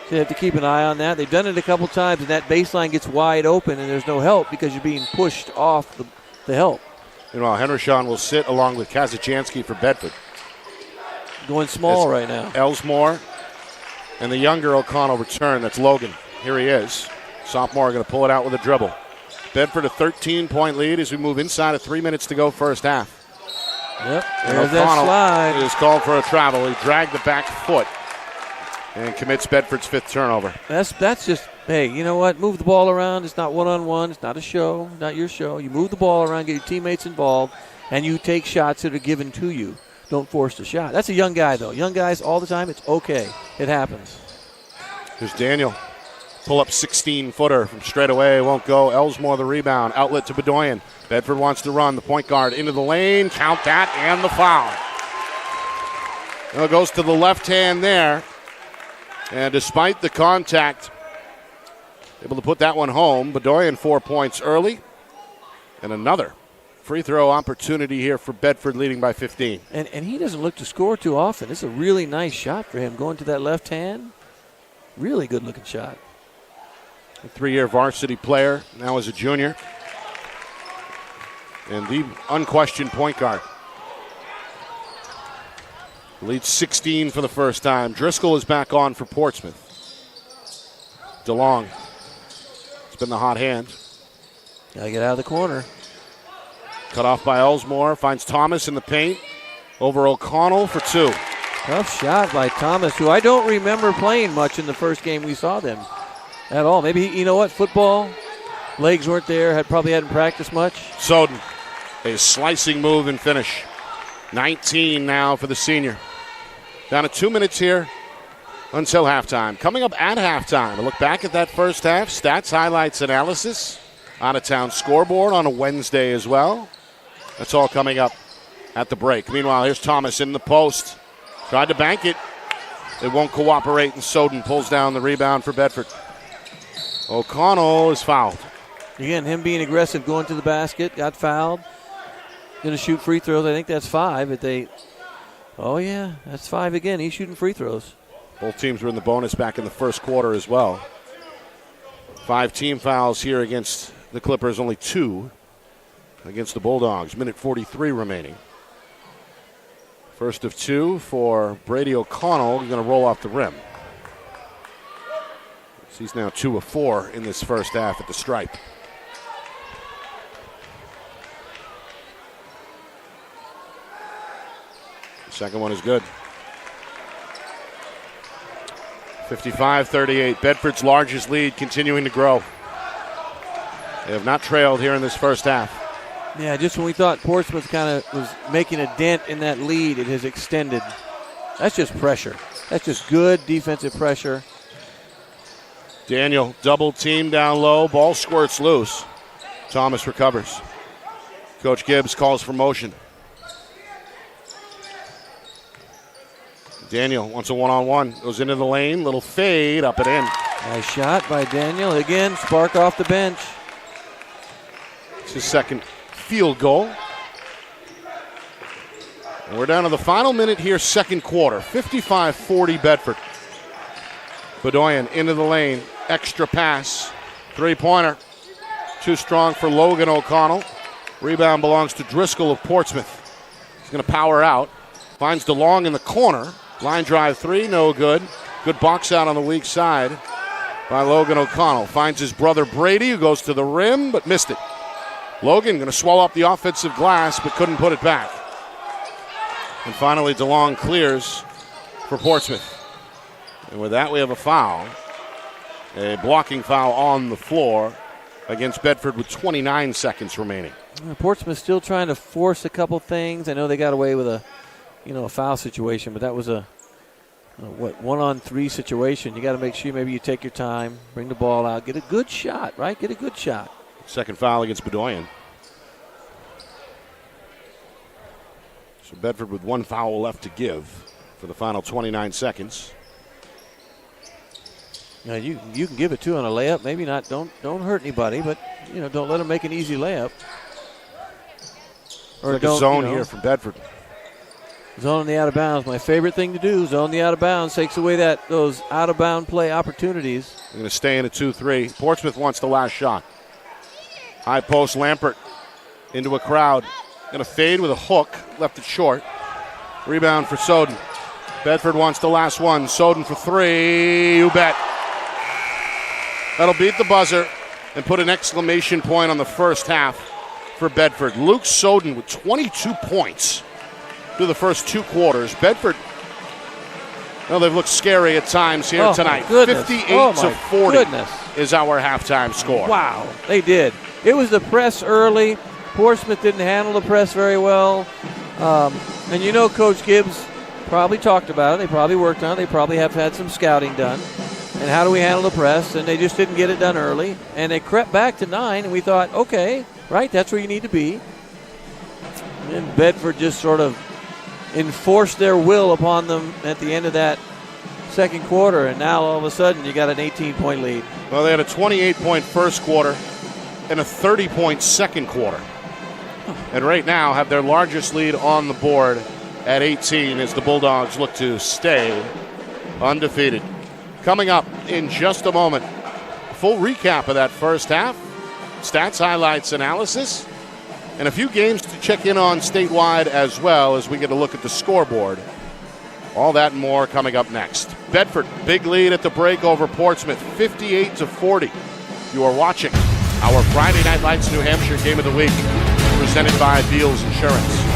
So you have to keep an eye on that. They've done it a couple times, and that baseline gets wide open, and there's no help because you're being pushed off the help. Meanwhile, Henrishon will sit along with Kazachansky for Bedford. Going small right now. Elsmore and the younger O'Connell return. That's Logan. Here he is. Sophomore going to pull it out with a dribble. Bedford a 13-point lead as we move inside of 3 minutes to go first half. Yep, there's that slide. Is called for a travel. He dragged the back foot and commits Bedford's 5th turnover. That's just, hey, you know what? Move the ball around. It's not one-on-one. It's not a show, not your show. You move the ball around, get your teammates involved, and you take shots that are given to you. Don't force the shot. That's a young guy, though. Young guys all the time, it's okay. It happens. Here's Daniel. Pull up 16-footer from straight away. Won't go. Elsmore the rebound. Outlet to Bedoyan. Bedford wants to run. The point guard into the lane. Count that and the foul. Well, it goes to the left hand there. And despite the contact, able to put that one home. Bedoyan 4 points early. And another free throw opportunity here for Bedford, leading by 15. And he doesn't look to score too often. It's a really nice shot for him going to that left hand. Really good looking shot. A 3-year varsity player, now as a junior. And the unquestioned point guard. Leads 16 for the first time. Driscoll is back on for Portsmouth. DeLong. It's been the hot hand. Gotta get out of the corner. Cut off by Elsmore. Finds Thomas in the paint. Over O'Connell for 2. Tough shot by Thomas, who I don't remember playing much in the first game we saw them at all. Maybe, you know what, football, legs weren't there, probably hadn't practiced much. Soden, a slicing move and finish. 19 now for the senior. Down to 2 minutes here until halftime. Coming up at halftime, a look back at that first half. Stats, highlights, analysis. Out-of-town scoreboard on a Wednesday as well. That's all coming up at the break. Meanwhile, here's Thomas in the post. Tried to bank it. It won't cooperate, and Soden pulls down the rebound for Bedford. O'Connell is fouled. Again, him being aggressive, going to the basket, got fouled. Going to shoot free throws. I think that's 5. Oh, yeah, that's 5 again. He's shooting free throws. Both teams were in the bonus back in the first quarter as well. 5 team fouls here against the Clippers, only 2 against the Bulldogs. Minute 43 remaining. First of 2 for Brady O'Connell. He's going to roll off the rim. He's now 2 of 4 in this first half at the stripe. The second one is good. 55-38. Bedford's largest lead continuing to grow. They have not trailed here in this first half. Yeah, just when we thought Portsmouth kind of was making a dent in that lead, it has extended. That's just pressure. That's just good defensive pressure. Daniel double team down low. Ball squirts loose. Thomas recovers. Coach Gibbs calls for motion. Daniel wants a one-on-one. Goes into the lane. Little fade. Up and in. Nice shot by Daniel. Again, spark off the bench. It's his second field goal. And we're down to the final minute here, second quarter. 55-40 Bedford. Bedoyan into the lane. Extra pass. Three-pointer. Too strong for Logan O'Connell. Rebound belongs to Driscoll of Portsmouth. He's going to power out. Finds DeLong in the corner. Line drive three, no good. Good box out on the weak side by Logan O'Connell. Finds his brother Brady, who goes to the rim, but missed it. Logan going to swallow up the offensive glass, but couldn't put it back. And finally, DeLong clears for Portsmouth. And with that, we have a foul. A blocking foul on the floor against Bedford with 29 seconds remaining. Portsmouth still trying to force a couple things. I know they got away with a foul situation, but that was a 1-on-3 situation. You got to make sure maybe you take your time, bring the ball out, get a good shot, right? Get a good shot. Second foul against Bedoyan. So Bedford with one foul left to give for the final 29 seconds. Now you can give it 2 on a layup. Maybe not. Don't hurt anybody, but don't let them make an easy layup. Or like a zone here from Bedford. Zone the out of bounds. My favorite thing to do. Zone the out of bounds. Takes away those out of bound play opportunities. They're going to stay in a 2-3. Portsmouth wants the last shot. High post, Lampert into a crowd. Going to fade with a hook. Left it short. Rebound for Soden. Bedford wants the last one. Soden for three. You bet. That'll beat the buzzer and put an exclamation point on the first half for Bedford. Luke Soden with 22 points through the first 2 quarters. Bedford, they've looked scary at times here tonight. 58-40 is our halftime score. Wow, they did. It was the press early. Portsmouth didn't handle the press very well. And Coach Gibbs probably talked about it. They probably worked on it. They probably have had some scouting done. And how do we handle the press? And they just didn't get it done early. And they crept back to 9, and we thought, okay, right, that's where you need to be. And Bedford just sort of enforced their will upon them at the end of that second quarter, and now all of a sudden you got an 18-point lead. Well, they had a 28-point first quarter and a 30-point second quarter. And right now have their largest lead on the board at 18 as the Bulldogs look to stay undefeated. Coming up in just a moment, full recap of that first half, stats, highlights, analysis, and a few games to check in on statewide as well as we get a look at the scoreboard. All that and more coming up next. Bedford, big lead at the break over Portsmouth, 58-40. You are watching our Friday Night Lights New Hampshire Game of the Week, presented by Beals Insurance.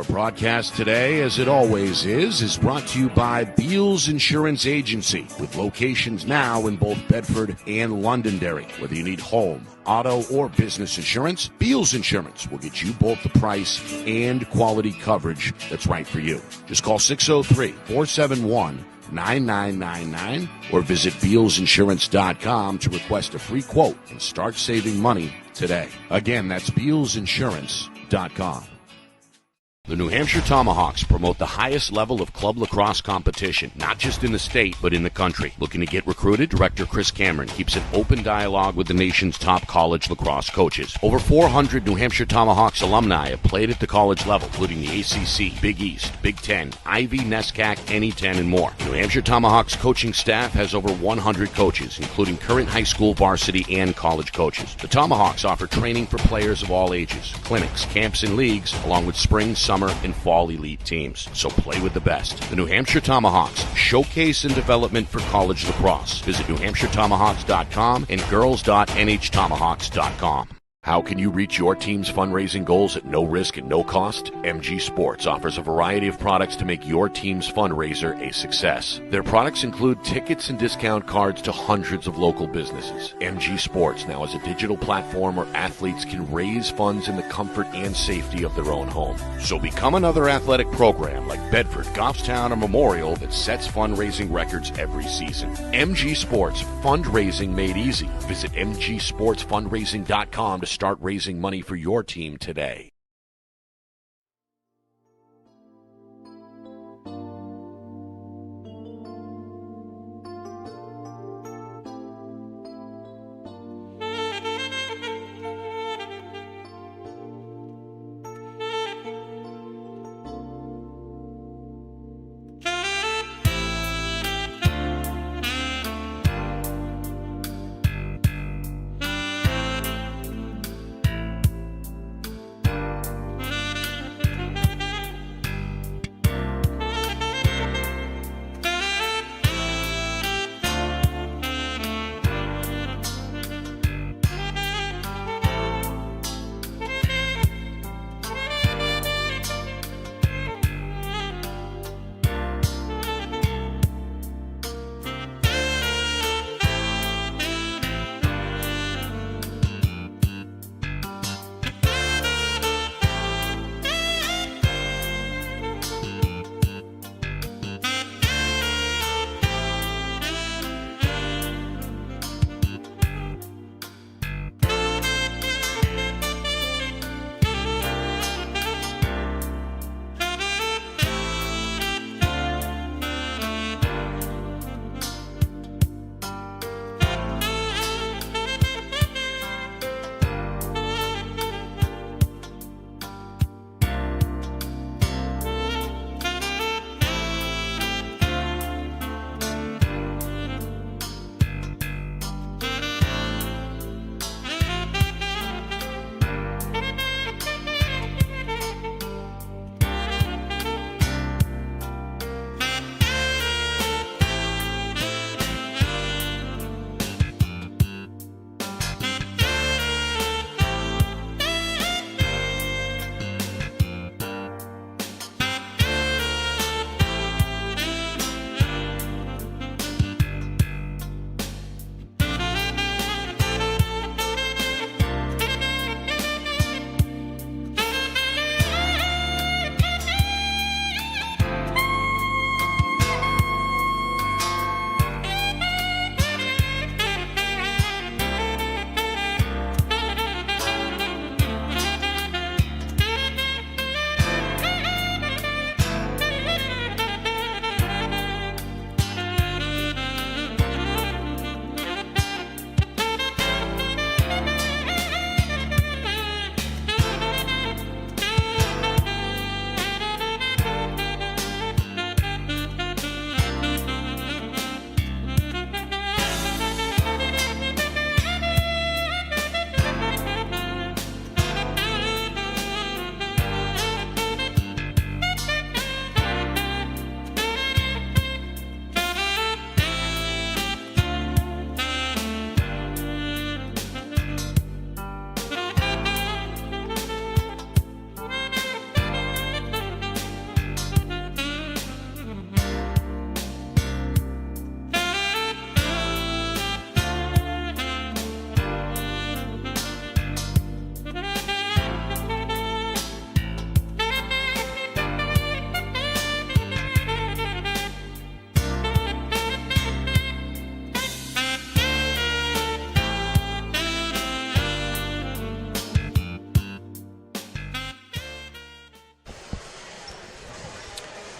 Broadcast today, as it always is brought to you by Beals Insurance Agency, with locations now in both Bedford and Londonderry. Whether you need home, auto, or business insurance, Beals Insurance will get you both the price and quality coverage that's right for you. Just call 603-471-9999 or visit BealsInsurance.com to request a free quote and start saving money today. Again, that's BealsInsurance.com. The New Hampshire Tomahawks promote the highest level of club lacrosse competition, not just in the state, but in the country. Looking to get recruited? Director Chris Cameron keeps an open dialogue with the nation's top college lacrosse coaches. Over 400 New Hampshire Tomahawks alumni have played at the college level, including the ACC, Big East, Big Ten, Ivy, NESCAC, NE10, and more. New Hampshire Tomahawks coaching staff has over 100 coaches, including current high school, varsity, and college coaches. The Tomahawks offer training for players of all ages, clinics, camps, and leagues, along with spring, summer, and fall elite teams. So play with the best. The New Hampshire Tomahawks, showcase and development for college lacrosse. Visit NewHampshireTomahawks.com and girls.nhtomahawks.com. How can you reach your team's fundraising goals at no risk and no cost? MG Sports offers a variety of products to make your team's fundraiser a success. Their products include tickets and discount cards to hundreds of local businesses. MG Sports now has a digital platform where athletes can raise funds in the comfort and safety of their own home. So become another athletic program like Bedford, Goffstown, or Memorial that sets fundraising records every season. MG Sports, fundraising made easy. Visit mgsportsfundraising.com to start raising money for your team today.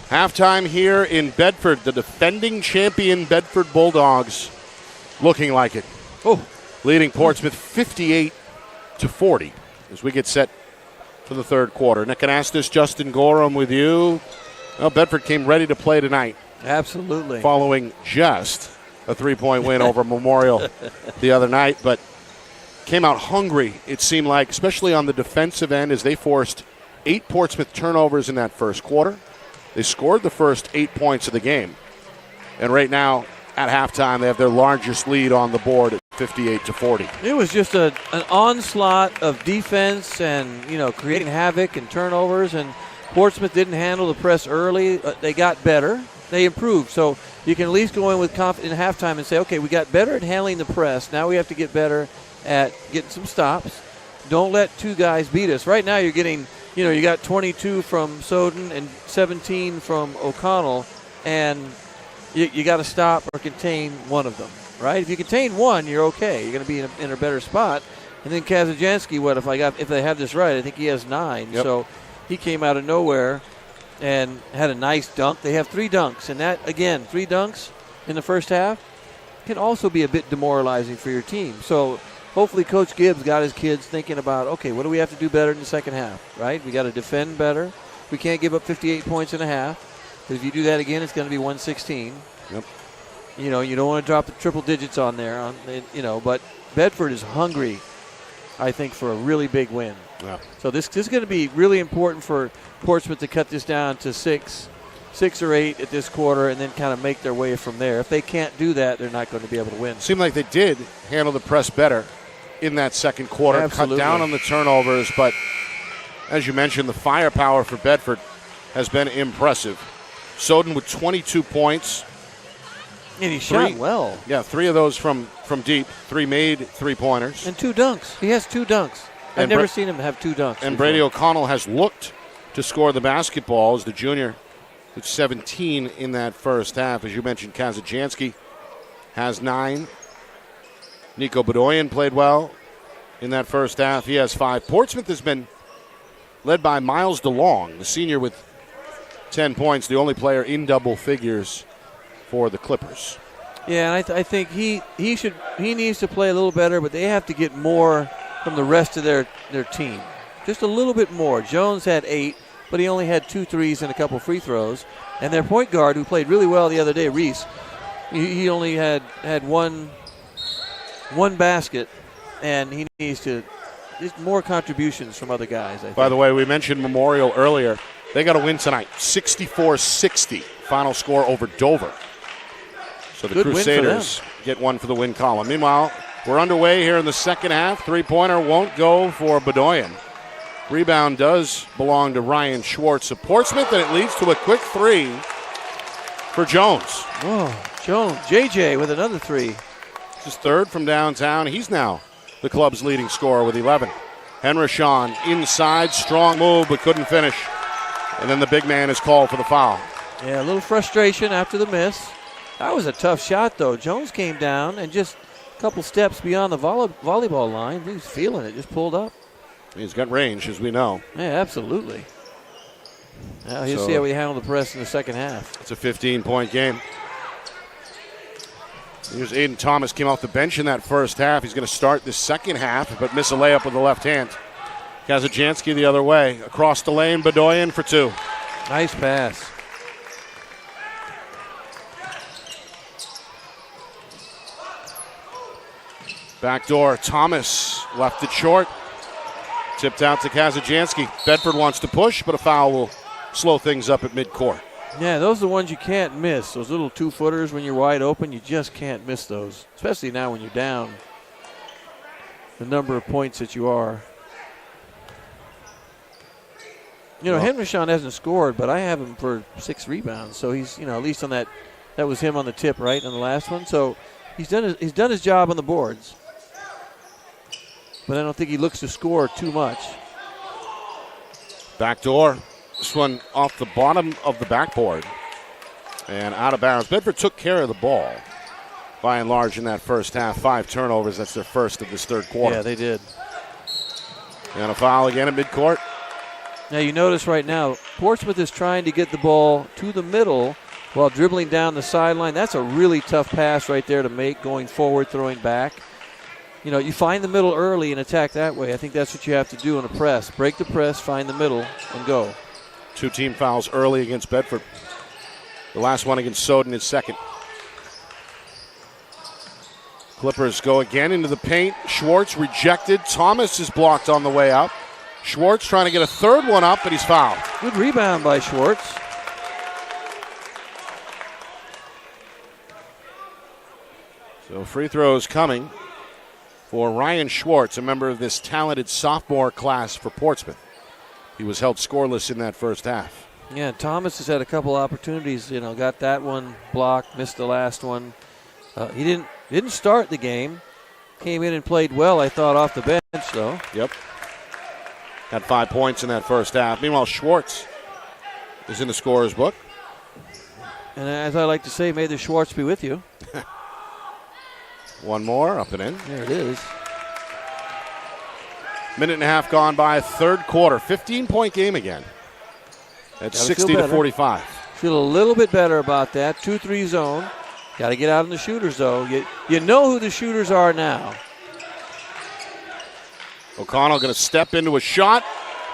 Halftime here in Bedford, the defending champion Bedford Bulldogs looking like it. Oh, Leading Portsmouth 58-40 as we get set for the third quarter. Nick Anastas, Justin Gorham with you. Well, Bedford came ready to play tonight. absolutely. Following just a three-point win over Memorial the other night, but came out hungry, it seemed like, especially on the defensive end as they forced 8 Portsmouth turnovers in that first quarter. They scored the first 8 points of the game. And right now, at halftime, they have their largest lead on the board at 58-40. It was just an onslaught of defense and, creating havoc and turnovers, and Portsmouth didn't handle the press early. They got better. They improved. So you can at least go in with confidence in halftime and say, okay, we got better at handling the press. Now we have to get better at getting some stops. Don't let two guys beat us. Right now you're getting, you got 22 from Soden and 17 from O'Connell, and you got to stop or contain one of them, right? If you contain one, you're okay. You're going to be in a better spot. And then Kazajanski, if they have this right, I think he has 9. Yep. So he came out of nowhere and had a nice dunk. They have 3 dunks, and that, again, 3 dunks in the first half can also be a bit demoralizing for your team. So hopefully Coach Gibbs got his kids thinking about, okay, what do we have to do better in the second half, right? We got to defend better. We can't give up 58 points in a half. Because if you do that again, it's going to be 116. Yep. You don't want to drop the triple digits on there, but Bedford is hungry, I think, for a really big win. Yeah. So this is going to be really important for Portsmouth to cut this down to 6 or 8 at this quarter and then kind of make their way from there. If they can't do that, they're not going to be able to win. Seemed like they did handle the press better in that second quarter. Absolutely. Cut down on the turnovers, but as you mentioned, the firepower for Bedford has been impressive. Soden with 22 points. And he shot well. Yeah, 3 of those from deep. 3 made 3-pointers. And 2 dunks. He has 2 dunks. I've never seen him have 2 dunks. And before. Brady O'Connell has looked to score the basketball as the junior with 17 in that first half. As you mentioned, Kazajanski has 9. Nico Bedoyan played well in that first half. He has 5. Portsmouth has been led by Miles DeLong, the senior, with 10 points, the only player in double figures for the Clippers. Yeah, and I think he needs to play a little better, but they have to get more from the rest of their team. Just a little bit more. Jones had 8, but he only had 2 threes and a couple free throws. And their point guard, who played really well the other day, Reese, he only had one basket, and he needs to just more contributions from other guys, I think. By the way, we mentioned Memorial earlier. They got to win tonight, 64-60, final score over Dover. So the Good Crusaders get one for the win column. Meanwhile, we're underway here in the second half. 3-pointer won't go for Bedoyan. Rebound does belong to Ryan Schwartz of Portsmouth, and it leads to a quick 3 for Jones. Oh, Jones. JJ with another 3. It's his 3rd from downtown. He's now the club's leading scorer with 11. Henrishon inside, strong move, but couldn't finish. And then the big man is called for the foul. Yeah, a little frustration after the miss. That was a tough shot, though. Jones came down and just a couple steps beyond the volleyball line. He was feeling it, just pulled up. He's got range, as we know. Yeah, absolutely. Now he'll see how we handle the press in the second half. It's a 15-point game. Here's Aiden Thomas, came off the bench in that first half. He's going to start the second half, but miss a layup with the left hand. Kazajanski the other way. Across the lane, Bedoyan for 2. Nice pass. Backdoor, Thomas left it short. Tipped out to Kazajanski. Bedford wants to push, but a foul will slow things up at midcourt. Yeah, those are the ones you can't miss. Those little 2-footers when you're wide open, you just can't miss those, especially now when you're down the number of points that you are. Henrishon hasn't scored, but I have him for 6 rebounds. So he's, at least on that was him on the tip, right, on the last one. So he's done his job on the boards. But I don't think he looks to score too much. Backdoor. This one off the bottom of the backboard and out of bounds. Bedford took care of the ball by and large in that first half. 5 turnovers. That's their first of this third quarter. Yeah, they did. And a foul again at midcourt. Now you notice right now, Portsmouth is trying to get the ball to the middle while dribbling down the sideline. That's a really tough pass right there to make, going forward, throwing back. You find the middle early and attack that way. I think that's what you have to do in a press. Break the press, find the middle, and go. 2 team fouls early against Bedford. The last one against Soden is second. Clippers go again into the paint. Schwartz rejected. Thomas is blocked on the way up. Schwartz trying to get a third one up, but he's fouled. Good rebound by Schwartz. So free throws coming for Ryan Schwartz, a member of this talented sophomore class for Portsmouth. He was held scoreless in that first half. Yeah, Thomas has had a couple opportunities. Got that one blocked, missed the last one. He didn't start the game. Came in and played well, I thought, off the bench, though. Yep. Had 5 points in that first half. Meanwhile, Schwartz is in the scorer's book. And as I like to say, may the Schwartz be with you. One more, up and in. There it is. Minute and a half gone by, third quarter. 15-point game again. That's 60-45. Feel a little bit better about that. 2-3 zone. Got to get out in the shooters, though. You know who the shooters are now. O'Connell going to step into a shot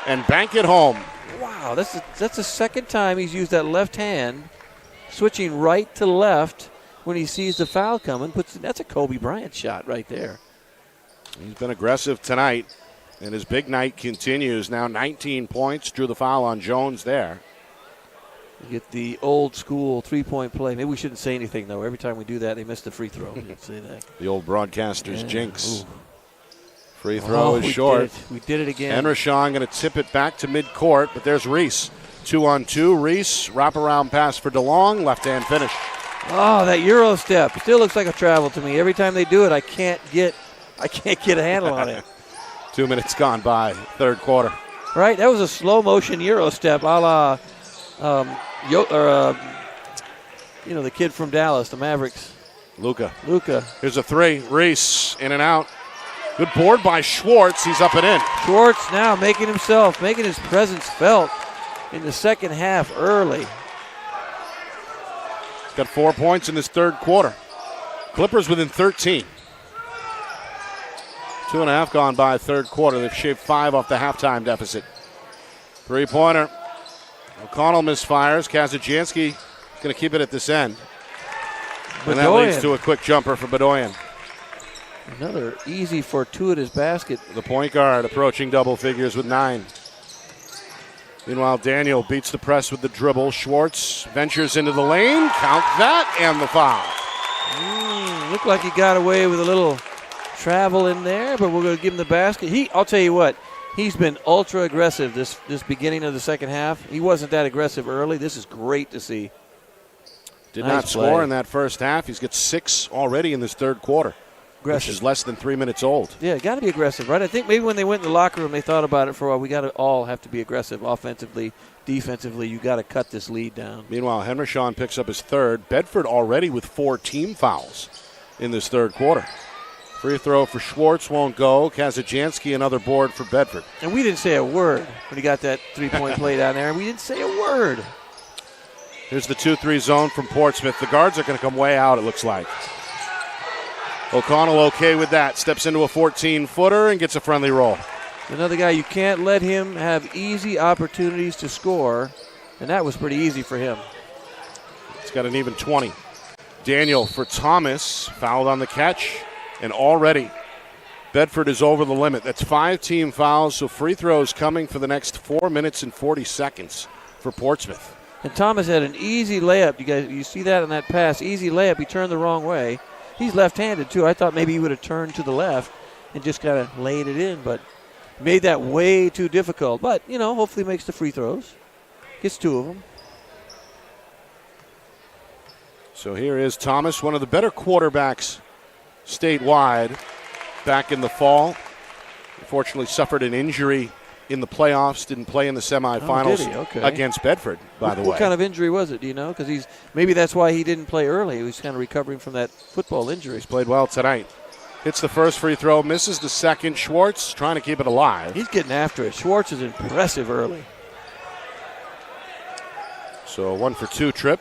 and bank it home. Wow, that's the second time he's used that left hand, switching right to left when he sees the foul coming. That's a Kobe Bryant shot right there. He's been aggressive tonight, and his big night continues. Now 19 points, drew the foul on Jones there. You get the old school three-point play. Maybe we shouldn't say anything, though. Every time we do that, they miss the free throw. We can say that. The old broadcaster's jinx. Ooh. Free throw is short. We did it again. Henrishon going to tip it back to midcourt, but there's Reese. 2-on-2. Reese, wraparound pass for DeLong, left-hand finish. Oh, that Euro step still looks like a travel to me. Every time they do it, I can't get a handle on it. 2 minutes gone by, third quarter. Right, that was a slow motion Euro step, a la, the kid from Dallas, the Mavericks. Luka. Here's a three. Reese in and out. Good board by Schwartz. He's up and in. Schwartz now making his presence felt in the second half early. Got 4 points in this third quarter. Clippers within 13. 2.5 gone by third quarter. They've shaved 5 off the halftime deficit. Three-pointer. O'Connell misfires. Kazajanski going to keep it at this end. And that leads to a quick jumper for Bedoyan. Another easy fortuitous basket. The point guard approaching double figures with 9. Meanwhile, Daniel beats the press with the dribble. Schwartz ventures into the lane. Count that and the foul. Looked like he got away with a little travel in there, but we're going to give him the basket. I'll tell you what, he's been ultra aggressive this beginning of the second half. He wasn't that aggressive early. This is great to see. Did not score in that first half. He's got 6 already in this third quarter. Aggressive. Which is less than 3 minutes old. Yeah, got to be aggressive, right? I think maybe when they went in the locker room, they thought about it for a while. We got to all have to be aggressive offensively, defensively. You got to cut this lead down. Meanwhile, Henrishon picks up his third. Bedford already with 4 team fouls in this third quarter. Free throw for Schwartz won't go. Kazajanski another board for Bedford. And we didn't say a word when he got that three-point play down there. We didn't say a word. Here's the 2-3 zone from Portsmouth. The guards are going to come way out, it looks like. O'Connell okay with that. Steps into a 14-footer and gets a friendly roll. Another guy, you can't let him have easy opportunities to score, and that was pretty easy for him. He's got an even 20. Daniel for Thomas, fouled on the catch, and already Bedford is over the limit. That's 5 team fouls, so free throws coming for the next 4 minutes and 40 seconds for Portsmouth. And Thomas had an easy layup. You see that in that pass, easy layup. He turned the wrong way. He's left-handed, too. I thought maybe he would have turned to the left and just kind of laid it in, but made that way too difficult. But, hopefully makes the free throws. Gets 2 of them. So here is Thomas, one of the better quarterbacks statewide back in the fall. Unfortunately suffered an injury in the playoffs, didn't play in the semifinals against Bedford, by the way. What kind of injury was it, do you know? Because maybe that's why he didn't play early. He was kind of recovering from that football injury. He's played well tonight. Hits the first free throw, misses the second. Schwartz trying to keep it alive. He's getting after it. Schwartz is impressive early. So a 1-for-2 trip.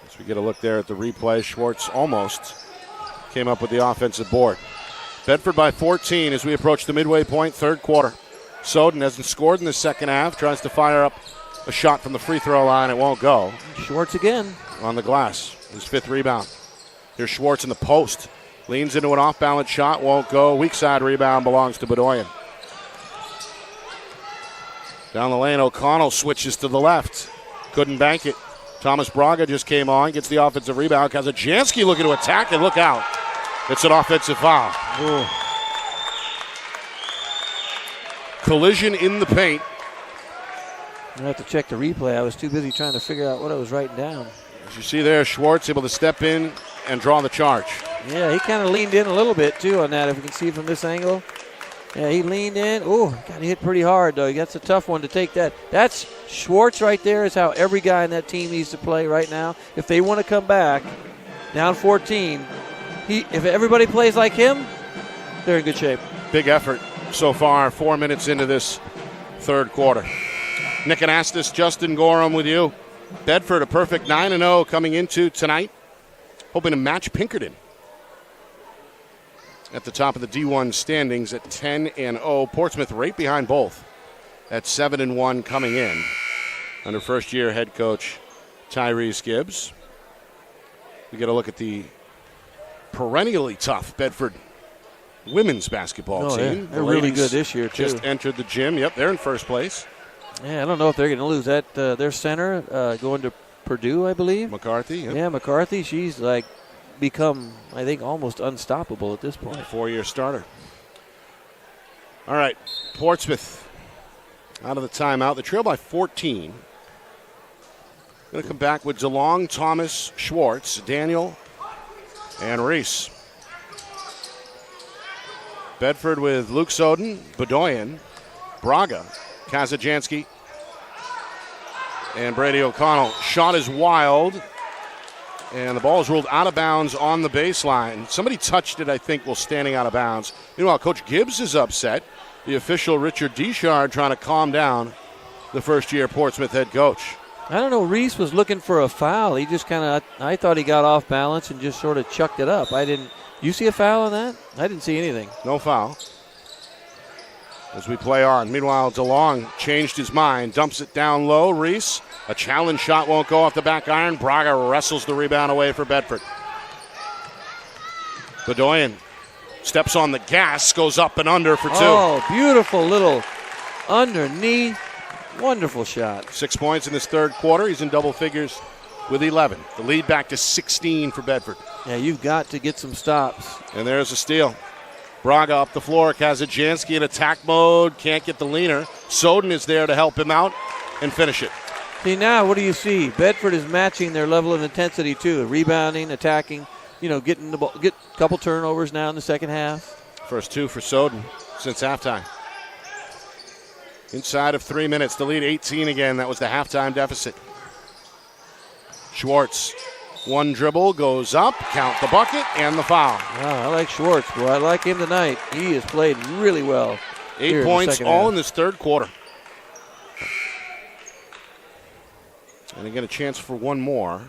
As we get a look there at the replay, Schwartz almost came up with the offensive board. Bedford by 14 as we approach the midway point, third quarter. Soden hasn't scored in the second half, tries to fire up a shot from the free throw line. It won't go. Schwartz again. On the glass, his 5th rebound. Here's Schwartz in the post. Leans into an off-balance shot, won't go. Weak side rebound belongs to Bedoyan. Down the lane, O'Connell switches to the left. Couldn't bank it. Thomas Braga just came on, gets the offensive rebound. Kazajanski looking to attack and look out. It's an offensive foul. Ooh. Collision in the paint. I have to check the replay. I was too busy trying to figure out what I was writing down. As you see there, Schwartz able to step in and draw the charge. Yeah, he kind of leaned in a little bit, too, on that, if we can see from this angle. Yeah, he leaned in. Oh, got hit pretty hard, though. That's a tough one to take that. That's Schwartz right there is how every guy in that team needs to play right now. If they want to come back down 14, if everybody plays like him, they're in good shape. Big effort so far, 4 minutes into this third quarter. Nick Anastas, Justin Gorham with you. Bedford a perfect 9-0 coming into tonight, hoping to match Pinkerton at the top of the D1 standings at 10-0. Portsmouth right behind both at 7-1 coming in under first-year head coach Tyrese Gibbs. We get a look at the perennially tough Bedford women's basketball team. Yeah. They're really good this year, too. Just entered the gym. Yep, they're in first place. Yeah, I don't know if they're going to lose that. Their center going to Purdue, I believe. McCarthy. Yep. Yeah, McCarthy. She's become, I think, almost unstoppable at this point. 4-year starter. All right, Portsmouth out of the timeout. They trail by 14. Going to come back with DeLong, Thomas, Schwartz, Daniel, and Reese. Bedford with Luke Soden, Bedoyan, Braga, Kazajanski, and Brady O'Connell. Shot is wild, and the ball is ruled out of bounds on the baseline. Somebody touched it, I think, while standing out of bounds. Meanwhile, Coach Gibbs is upset. The official, Richard Deschard, trying to calm down the first-year Portsmouth head coach. I don't know. Reese was looking for a foul. He just I thought he got off balance and just sort of chucked it up. You see a foul on that? I didn't see anything. No foul. As we play on. Meanwhile, DeLong changed his mind. Dumps it down low. Reese, a challenge shot won't go off the back iron. Braga wrestles the rebound away for Bedford. Bedoyan steps on the gas, goes up and under for two. Oh, beautiful little underneath. Wonderful shot. 6 points in this third quarter. He's in double figures with 11. The lead back to 16 for Bedford. Yeah, you've got to get some stops. And there's a steal. Braga up the floor. Kazajanski in attack mode. Can't get the leaner. Soden is there to help him out and finish it. See, now what do you see? Bedford is matching their level of intensity, too. Rebounding, attacking, getting the ball, get a couple turnovers now in the second half. First two for Soden since halftime. Inside of 3 minutes, the lead 18 again. That was the halftime deficit. Schwartz, one dribble, goes up, count the bucket, and the foul. Wow, I like Schwartz. Boy, I like him tonight. He has played really well. 8 points all in this third quarter. And they get a chance for one more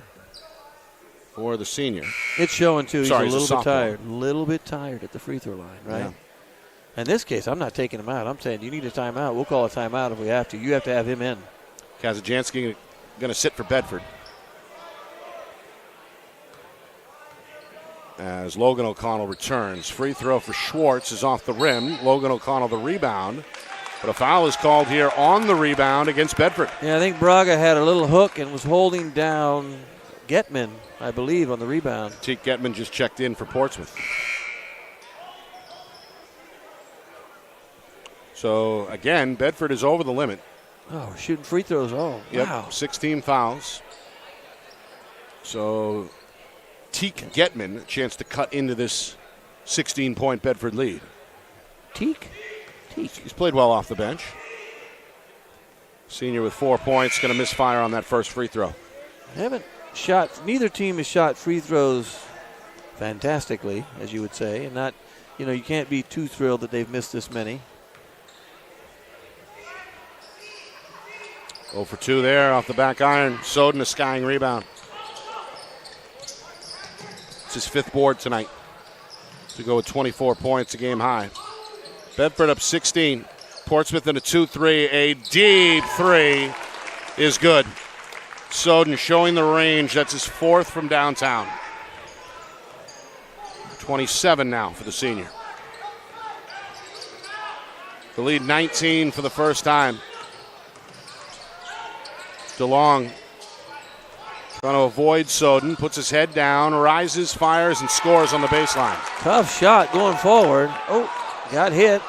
for the senior. It's showing, too. He's Sorry, a he's a little bit sophomore. tired. A little bit tired at the free throw line, right? Yeah. In this case, I'm not taking him out. I'm saying you need a timeout. We'll call a timeout if we have to. You have to have him in. Kazajanski going to sit for Bedford. As Logan O'Connell returns. Free throw for Schwartz is off the rim. Logan O'Connell the rebound. But a foul is called here on the rebound against Bedford. Yeah, I think Braga had a little hook and was holding down Getman, I believe, on the rebound. Teak Getman just checked in for Portsmouth. So, again, Bedford is over the limit. Oh, shooting free throws. Oh, Yep, wow. 16 fouls. So, Teak Getman, a chance to cut into this 16-point Bedford lead. Teak. He's played well off the bench. Senior with 4 points, going to misfire on that first free throw. Neither team has shot free throws fantastically, as you would say, and not, you can't be too thrilled that they've missed this many. 0 for 2 there off the back iron. Soden a skying rebound. It's his fifth board tonight to go with 24 points, a game high. Bedford up 16. Portsmouth in a 2-3. A deep three is good. Soden showing the range. That's his fourth from downtown. 27 now for the senior. The lead 19 for the first time. DeLong Trying to avoid Soden, puts his head down, rises, fires, and scores on the baseline. Tough shot going forward. Oh, got hit.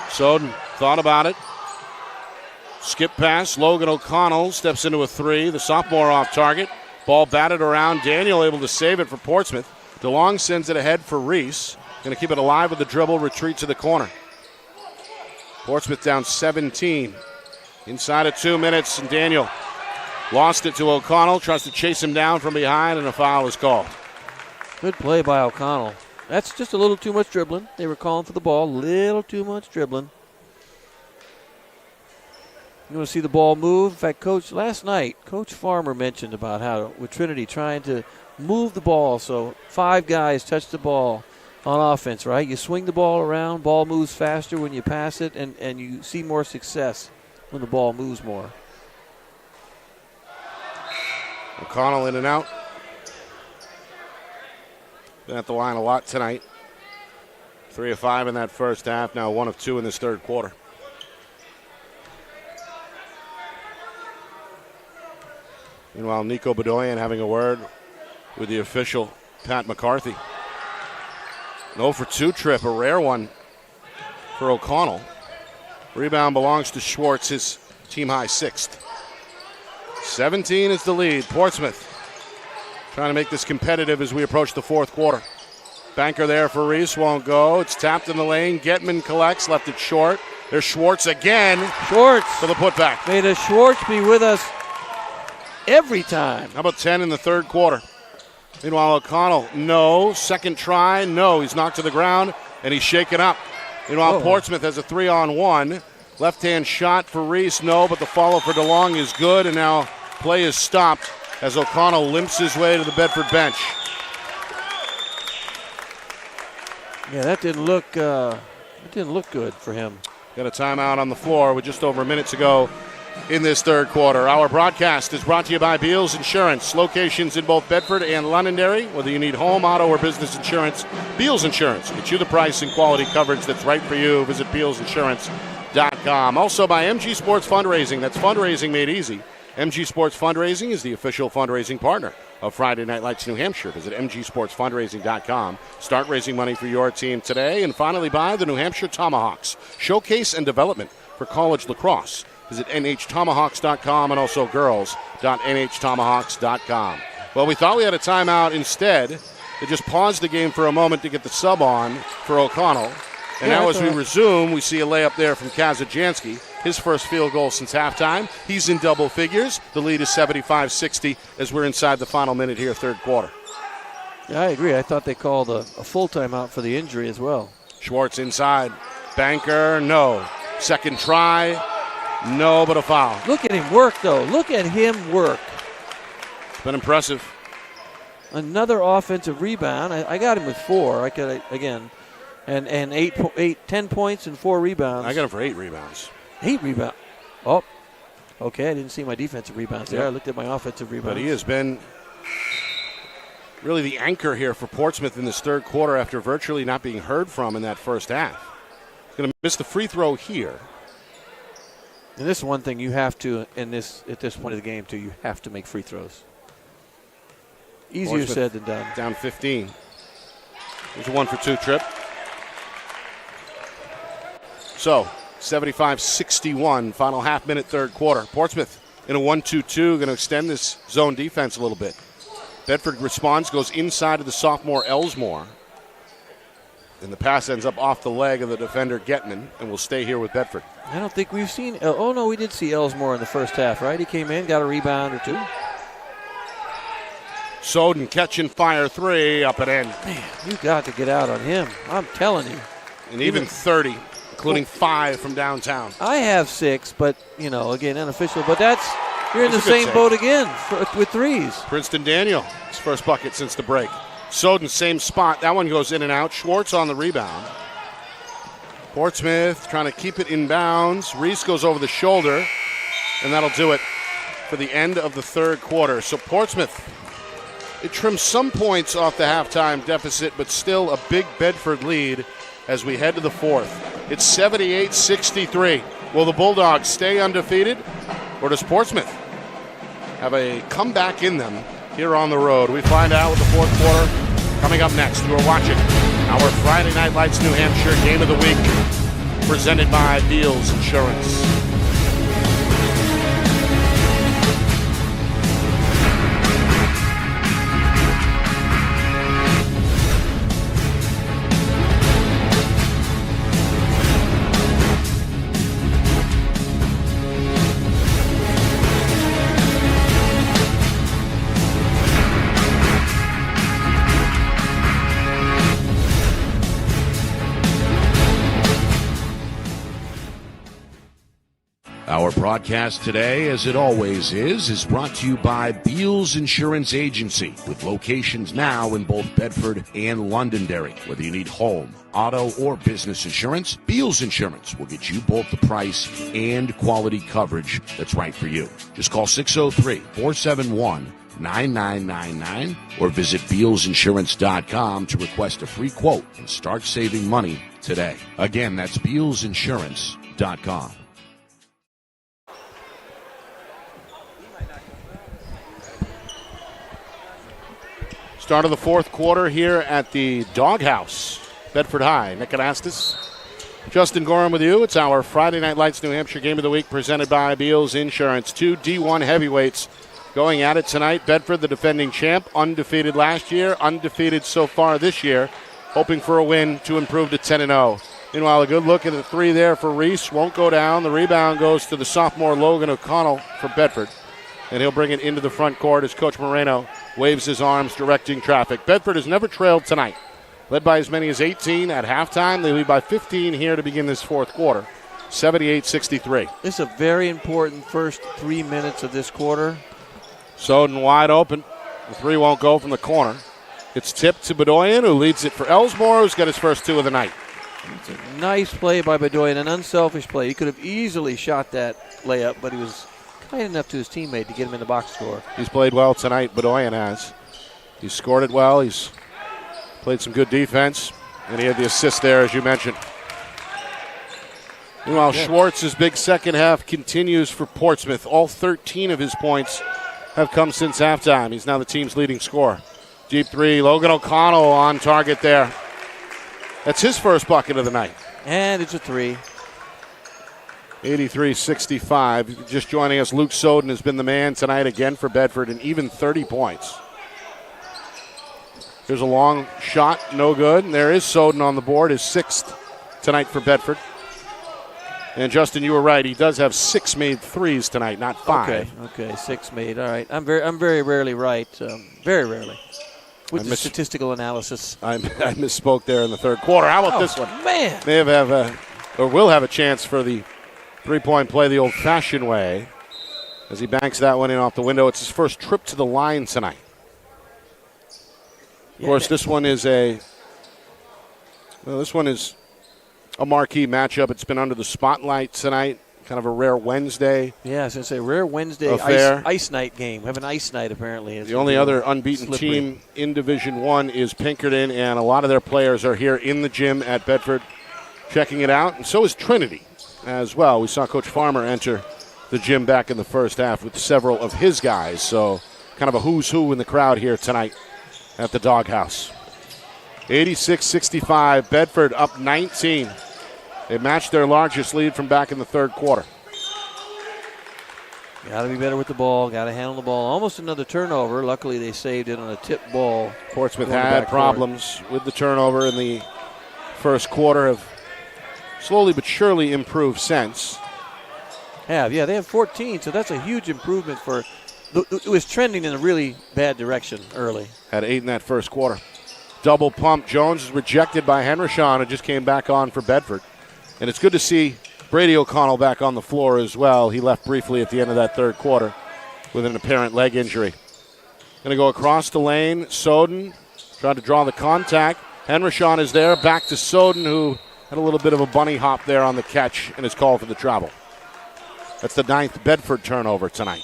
Soden thought about it. Skip pass. Logan O'Connell steps into a three. The sophomore off target. Ball batted around. Daniel able to save it for Portsmouth. DeLong sends it ahead for Reese. Going to keep it alive with the dribble. Retreat to the corner. Portsmouth down 17. Inside of 2 minutes, and Daniel lost it to O'Connell. Tries to chase him down from behind, and a foul is called. Good play by O'Connell. That's just a little too much dribbling. They were calling for the ball. Little too much dribbling. You want to see the ball move? In fact, last night, Coach Farmer mentioned about how with Trinity trying to move the ball so 5 guys touch the ball on offense, right? You swing the ball around, ball moves faster when you pass it, and you see more success when the ball moves more. O'Connell in and out. Been at the line a lot tonight. 3 of 5 in that first half, now 1 of 2 in this third quarter. Meanwhile, Nico Bedoyan having a word with the official, Pat McCarthy. An 0 for 2 trip, a rare one for O'Connell. Rebound belongs to Schwartz, his team-high 6th. 17 is the lead. Portsmouth trying to make this competitive as we approach the fourth quarter. Banker there for Reese, won't go. It's tapped in the lane. Getman collects, left it short. There's Schwartz again. Schwartz for the putback. May the Schwartz be with us every time. How about 10 in the third quarter? Meanwhile, O'Connell, no. Second try, no. He's knocked to the ground, and he's shaken up. Meanwhile, Portsmouth has a 3-on-1. Left-hand shot for Reese, no, but the follow for DeLong is good, and now play is stopped as O'Connell limps his way to the Bedford bench. Yeah, that didn't look good for him. Got a timeout on the floor with just over a minute to go in this third quarter. Our broadcast is brought to you by Beals Insurance. Locations in both Bedford and Londonderry. Whether you need home, auto, or business insurance, Beals Insurance. Get you the price and quality coverage that's right for you. Visit BealsInsurance.com. Also by MG Sports Fundraising. That's fundraising made easy. MG Sports Fundraising is the official fundraising partner of Friday Night Lights New Hampshire. Visit mgsportsfundraising.com. Start raising money for your team today. And finally by the New Hampshire Tomahawks. Showcase and development for college lacrosse. Visit nhtomahawks.com and also girls.nhtomahawks.com. Well, we thought we had a timeout. Instead, they just paused the game for a moment to get the sub on for O'Connell. And now as we resume, we see a layup there from Kazajanski. His first field goal since halftime. He's in double figures. The lead is 75-60 as we're inside the final minute here, third quarter. Yeah, I agree. I thought they called a full timeout for the injury as well. Schwartz inside. Banker, no. Second try, no, but a foul. Look at him work, though. Look at him work. It's been impressive. Another offensive rebound. I got him with 4. I could again, and 10 points and 4 rebounds. I got him for 8 rebounds. 8 rebounds. Oh, okay. I didn't see my defensive rebounds there. Yep. I looked at my offensive rebounds. But he has been really the anchor here for Portsmouth in this third quarter after virtually not being heard from in that first half. He's going to miss the free throw here. And this is one thing you have to, at this point of the game, too, you have to make free throws. Easier Portsmouth said than done. Down 15. There's a 1 for 2 trip. So, 75-61, final half-minute third quarter. Portsmouth in a 1-2-2, going to extend this zone defense a little bit. Bedford responds, goes inside of the sophomore Elsmore. And the pass ends up off the leg of the defender Getman, and will stay here with Bedford. I don't think we've seen, we did see Elsmore in the first half, right? He came in, got a rebound or 2. Soden catch and fire 3, up and in. Man, you got to get out on him. I'm telling you. And even 30. Including 5 from downtown. I have 6, but, again, unofficial. But you're in the same save. boat again with 3s. Princeton Daniel, his first bucket since the break. Soden, same spot. That one goes in and out. Schwartz on the rebound. Portsmouth trying to keep it in bounds. Reese goes over the shoulder, and that'll do it for the end of the third quarter. So Portsmouth, it trims some points off the halftime deficit, but still a big Bedford lead as we head to the fourth. It's 78-63. Will the Bulldogs stay undefeated, or does Portsmouth have a comeback in them here on the road? We find out with the fourth quarter coming up next. You are watching our Friday Night Lights New Hampshire Game of the Week, presented by Beals Insurance. Our broadcast today, as it always is brought to you by Beals Insurance Agency, with locations now in both Bedford and Londonderry. Whether you need home, auto, or business insurance, Beals Insurance will get you both the price and quality coverage that's right for you. Just call 603-471-9999 or visit BealsInsurance.com to request a free quote and start saving money today. Again, that's BealsInsurance.com. Start of the fourth quarter here at the Doghouse, Bedford High. Nick Anastas, Justin Gorham with you. It's our Friday Night Lights New Hampshire Game of the Week presented by Beals Insurance. Two D1 heavyweights going at it tonight. Bedford, the defending champ, undefeated last year, undefeated so far this year, hoping for a win to improve to 10-0. Meanwhile, a good look at the three there for Reese. Won't go down. The rebound goes to the sophomore Logan O'Connell for Bedford, and he'll bring it into the front court as Coach Moreno waves his arms, directing traffic. Bedford has never trailed tonight. Led by as many as 18 at halftime. They lead by 15 here to begin this fourth quarter. 78-63. This is a very important first 3 minutes of this quarter. Soden wide open. The three won't go from the corner. It's tipped to Bedoyan, who leads it for Ellsmore, who's got his first two of the night. It's a nice play by Bedoyan, an unselfish play. He could have easily shot that layup, but he was kind enough to his teammate to get him in the box score. He's played well tonight, Bedoyan has. He's scored it well. He's played some good defense, and he had the assist there, as you mentioned. Meanwhile, Schwartz's big second half continues for Portsmouth. All 13 of his points have come since halftime. He's now the team's leading scorer. Deep three, Logan O'Connell on target there. That's his first bucket of the night. And it's a three. 83-65. Just joining us, Luke Soden has been the man tonight again for Bedford, and even 30 points. Here's a long shot, no good. And there is Soden on the board, his sixth tonight for Bedford. And Justin, you were right. He does have 6 made threes tonight, not 5. Okay, 6 made. All right. I'm very rarely right. Very rarely. With the statistical analysis. I misspoke there in the third quarter. How about this one? Man. May will have a chance for the three-point play the old-fashioned way as he banks that one in off the window. It's his first trip to the line tonight. Of course, this one is a marquee matchup. It's been under the spotlight tonight. Kind of a rare Wednesday. Yeah, I was going to say rare Wednesday ice night game. We have an ice night apparently. The only other unbeaten team in Division I is Pinkerton, and a lot of their players are here in the gym at Bedford checking it out, and so is Trinity as well. We saw Coach Farmer enter the gym back in the first half with several of his guys, so kind of a who's who in the crowd here tonight at the Doghouse. 86-65, Bedford up 19. They matched their largest lead from back in the third quarter. Got to be better with the ball, got to handle the ball. Almost another turnover. Luckily, they saved it on a tip ball. Portsmouth had problems with the turnover in the first quarter, have slowly but surely improved since. They have 14, so that's a huge improvement for. It was trending in a really bad direction early. Had 8 in that first quarter. Double pump. Jones is rejected by Henrishon, and just came back on for Bedford. And it's good to see Brady O'Connell back on the floor as well. He left briefly at the end of that third quarter with an apparent leg injury. Going to go across the lane. Soden tried to draw the contact. Henrishon is there. Back to Soden, who had a little bit of a bunny hop there on the catch and is called for the travel. That's the 9th Bedford turnover tonight.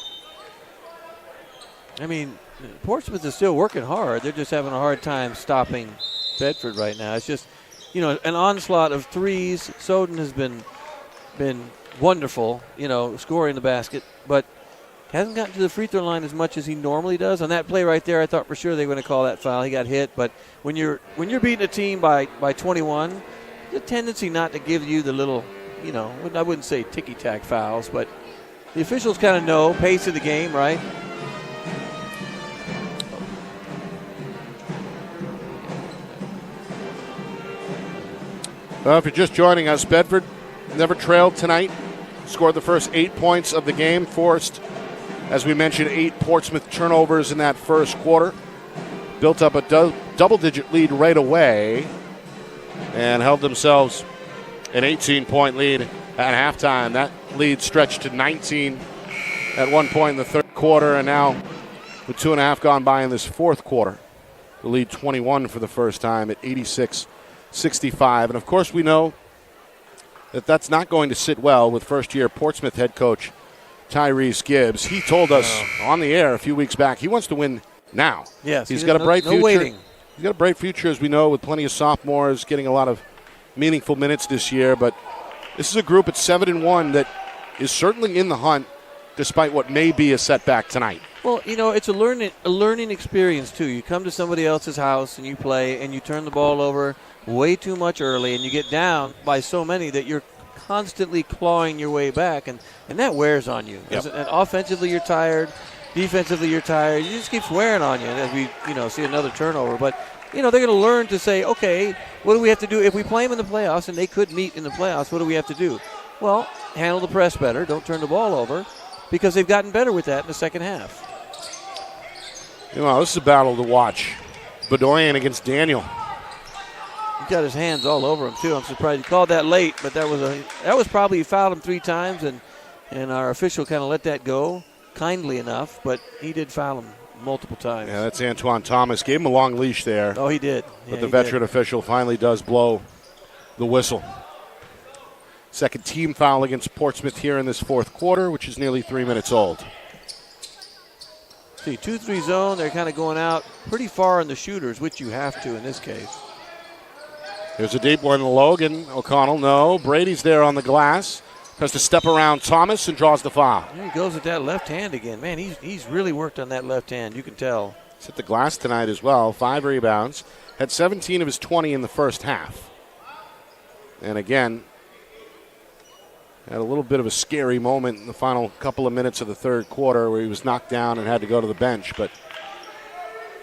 I mean, Portsmouth is still working hard. They're just having a hard time stopping Bedford right now. It's just, an onslaught of threes. Soden has been wonderful, scoring the basket. But hasn't gotten to the free throw line as much as he normally does. On that play right there, I thought for sure they were going to call that foul. He got hit, but when you're beating a team by 21, the tendency not to give you the little, I wouldn't say ticky-tack fouls, but the officials kind of know pace of the game, right? Well, if you're just joining us, Bedford never trailed tonight. Scored the first 8 points of the game, forced, as we mentioned, 8 Portsmouth turnovers in that first quarter. Built up a double-digit lead right away and held themselves an 18-point lead at halftime. That lead stretched to 19 at one point in the third quarter, and now with 2.5 gone by in this fourth quarter, the lead 21 for the first time at 86-65. And, of course, we know that that's not going to sit well with first-year Portsmouth head coach Tyrese Gibbs. He told us on the air a few weeks back he wants to win now. Yes, he's got a bright future. No waiting. He's got a bright future, as we know, with plenty of sophomores getting a lot of meaningful minutes this year. But this is a group at 7-1 that is certainly in the hunt, despite what may be a setback tonight. Well, it's a learning experience, too. You come to somebody else's house and you play and you turn the ball over way too much early and you get down by so many that you're constantly clawing your way back, and that wears on you. Yep. And offensively you're tired, defensively you're tired. It just keeps wearing on you as we see another turnover. But they're going to learn to say, okay, what do we have to do if we play them in the playoffs and they could meet in the playoffs? What do we have to do? Well, handle the press better, don't turn the ball over, because they've gotten better with that in the second half. This is a battle to watch. Bedoyan against Daniel. He got his hands all over him, too. I'm surprised he called that late, but that was probably, he fouled him 3 times, and our official kind of let that go kindly enough, but he did foul him multiple times. Yeah, that's Antoine Thomas. Gave him a long leash there. Oh, he did. But the veteran official finally does blow the whistle. Second team foul against Portsmouth here in this fourth quarter, which is nearly 3 minutes old. See, 2-3 zone, they're kind of going out pretty far in the shooters, which you have to in this case. Here's a deep one to Logan. O'Connell, no. Brady's there on the glass. Has to step around Thomas and draws the foul. There he goes with that left hand again. Man, he's really worked on that left hand. You can tell. He's hit the glass tonight as well. 5 rebounds. Had 17 of his 20 in the first half. And again, had a little bit of a scary moment in the final couple of minutes of the third quarter where he was knocked down and had to go to the bench. But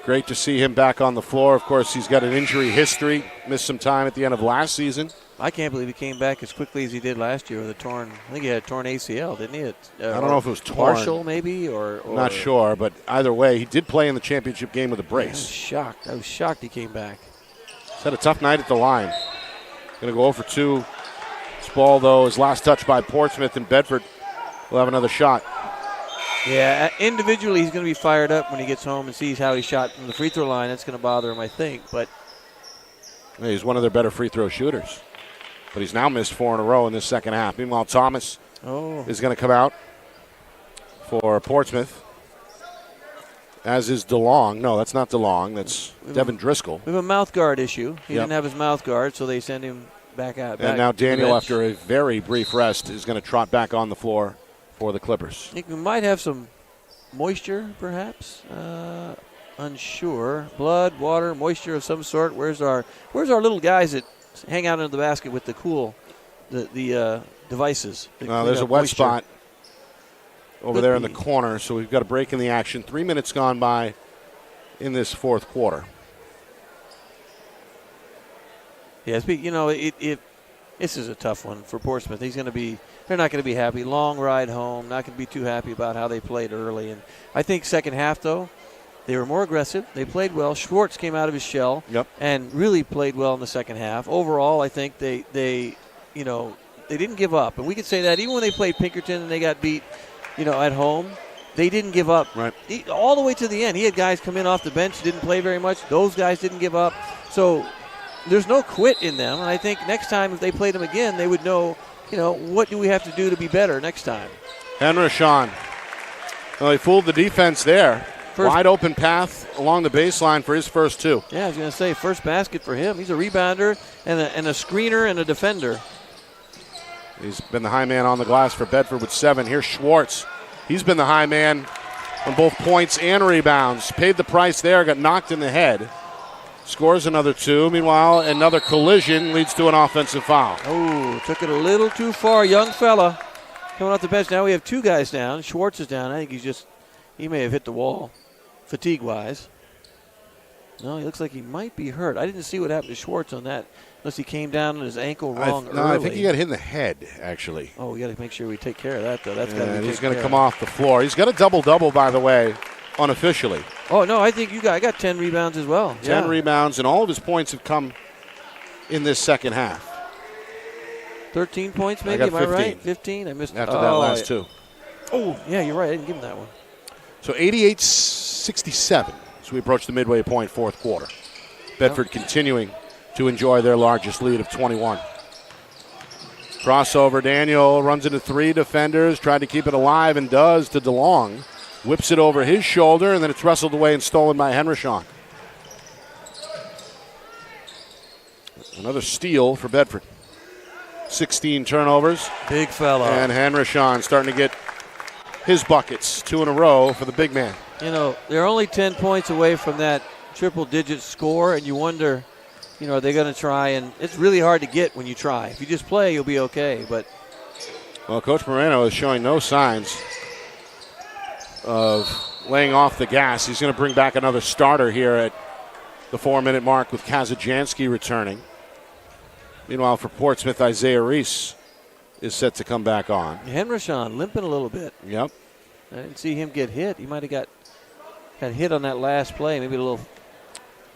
great to see him back on the floor. Of course, he's got an injury history. Missed some time at the end of last season. I can't believe he came back as quickly as he did last year with a torn. I think he had a torn ACL, didn't he? I don't know if it was torn. Partial, maybe, or not sure. But either way, he did play in the championship game with a brace. I was shocked he came back. He's had a tough night at the line. Going to go 0 for 2. This ball, though, is last touched by Portsmouth, and Bedford will have another shot. Yeah, individually he's going to be fired up when he gets home and sees how he shot from the free throw line. That's going to bother him, I think. But he's one of their better free throw shooters. But he's now missed 4 in a row in this second half. Meanwhile, Thomas is going to come out for Portsmouth, as is DeLong. No, that's not DeLong. That's Devin Driscoll. We have a mouth guard issue. He didn't have his mouth guard, so they send him back out. And now Daniel, after a very brief rest, is going to trot back on the floor for the Clippers. I think we might have some moisture, perhaps. Unsure. Blood, water, moisture of some sort. Where's our little guys that hang out under the basket with the devices? There's a wet spot over there in the corner, so we've got a break in the action. 3 minutes gone by in this fourth quarter. Yes, but this is a tough one for Portsmouth. They're not going to be happy. Long ride home. Not going to be too happy about how they played early. And I think second half, though, they were more aggressive. They played well. Schwartz came out of his shell and really played well in the second half. Overall, I think they didn't give up. And we could say that even when they played Pinkerton and they got beat, at home, they didn't give up. Right. All the way to the end. He had guys come in off the bench, didn't play very much. Those guys didn't give up. So there's no quit in them. And I think next time if they played them again, they would know, what do we have to do to be better next time. Henrichan. Well, he fooled the defense there. Wide open path along the baseline for his first 2. Yeah, I was going to say, first basket for him. He's a rebounder and a screener and a defender. He's been the high man on the glass for Bedford with 7. Here's Schwartz. He's been the high man on both points and rebounds. Paid the price there, got knocked in the head. Scores another 2. Meanwhile, another collision leads to an offensive foul. Oh, took it a little too far. Young fella coming off the bench. Now we have 2 guys down. Schwartz is down. I think he may have hit the wall fatigue-wise. No, he looks like he might be hurt. I didn't see what happened to Schwartz on that, unless he came down on his ankle wrong early. I think he got hit in the head, actually. Oh, we got to make sure we take care of that, though. That's got to be taken he's going to care come of. off the floor. He's got a double-double, by the way, unofficially. Oh, no, I think I got 10 rebounds as well. 10 rebounds, and all of his points have come in this second half. 13 points, maybe? Am I right? 15? I missed after that last 2. Oh, yeah, you're right. I didn't give him that one. So 88-67 as we approach the midway point, fourth quarter. Bedford continuing to enjoy their largest lead of 21. Crossover, Daniel runs into 3 defenders, tried to keep it alive and does to DeLong. Whips it over his shoulder, and then it's wrestled away and stolen by Henderson. Another steal for Bedford. 16 turnovers. Big fella. And Henderson starting to get his buckets, 2 in a row for the big man. You know, they're only 10 points away from that triple-digit score, and you wonder, are they going to try? And it's really hard to get when you try. If you just play, you'll be okay. But well, Coach Moreno is showing no signs of laying off the gas. He's going to bring back another starter here at the 4-minute mark with Kazajanski returning. Meanwhile, for Portsmouth, Isaiah Reese is set to come back on. Henderson limping a little bit. Yep. I didn't see him get hit. He might have got hit on that last play, maybe a little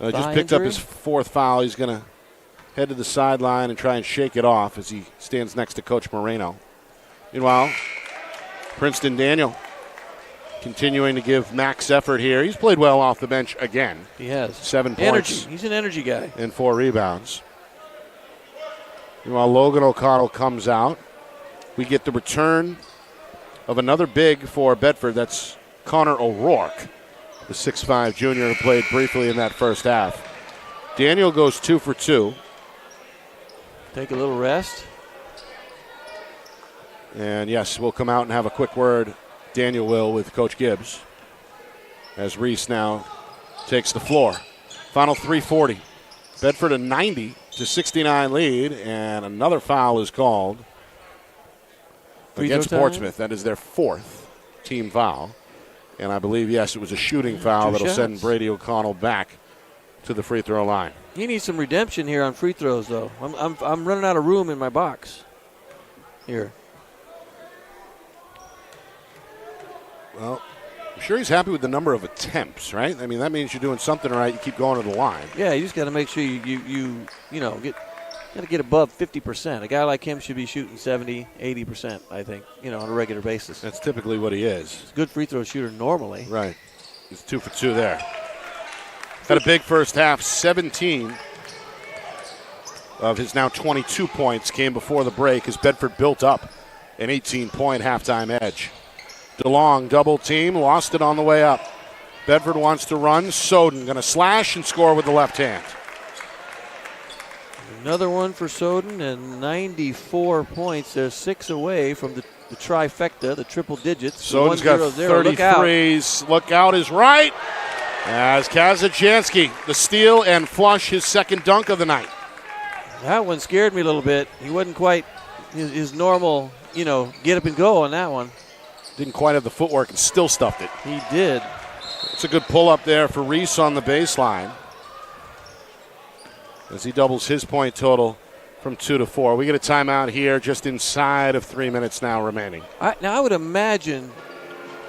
just picked up his 4th foul. He's going to head to the sideline and try and shake it off as he stands next to Coach Moreno. Meanwhile, Princeton Daniel continuing to give max effort here. He's played well off the bench again. He has. 7 energy. points. He's an energy guy. And 4 rebounds. Meanwhile, Logan O'Connell comes out. We get the return of another big for Bedford. That's Connor O'Rourke, the 6'5 junior who played briefly in that first half. Daniel goes 2 for 2. Take a little rest. And yes, we'll come out and have a quick word. Daniel will with Coach Gibbs as Reese now takes the floor. Final 3:40. Bedford a 90-69 lead, and another foul is called against Portsmouth. That is their 4th team foul. And I believe, yes, it was a shooting foul that'll send Brady O'Connell back to the free throw line. He needs some redemption here on free throws, though. I'm running out of room in my box here. Well, I'm sure he's happy with the number of attempts, right? I mean, that means you're doing something right. You keep going to the line. Yeah, you just got to make sure you get above 50%. A guy like him should be shooting 70, 80%, I think, on a regular basis. That's typically what he is. He's a good free throw shooter normally. Right. He's 2 for 2 there. Had a big first half. 17 of his now 22 points came before the break as Bedford built up an 18-point halftime edge. DeLong double team, lost it on the way up. Bedford wants to run. Soden going to slash and score with the left hand. Another one for Soden, and 94 points. They're 6 away from the trifecta, the triple digits. Soden's got 33s. Look out is right. As Kazajanski, the steal and flush, his second dunk of the night. That one scared me a little bit. He wasn't quite his normal, get up and go on that one. Didn't quite have the footwork and still stuffed it. He did. It's a good pull up there for Reese on the baseline as he doubles his point total from 2 to 4. We get a timeout here just inside of 3 minutes now remaining. I would imagine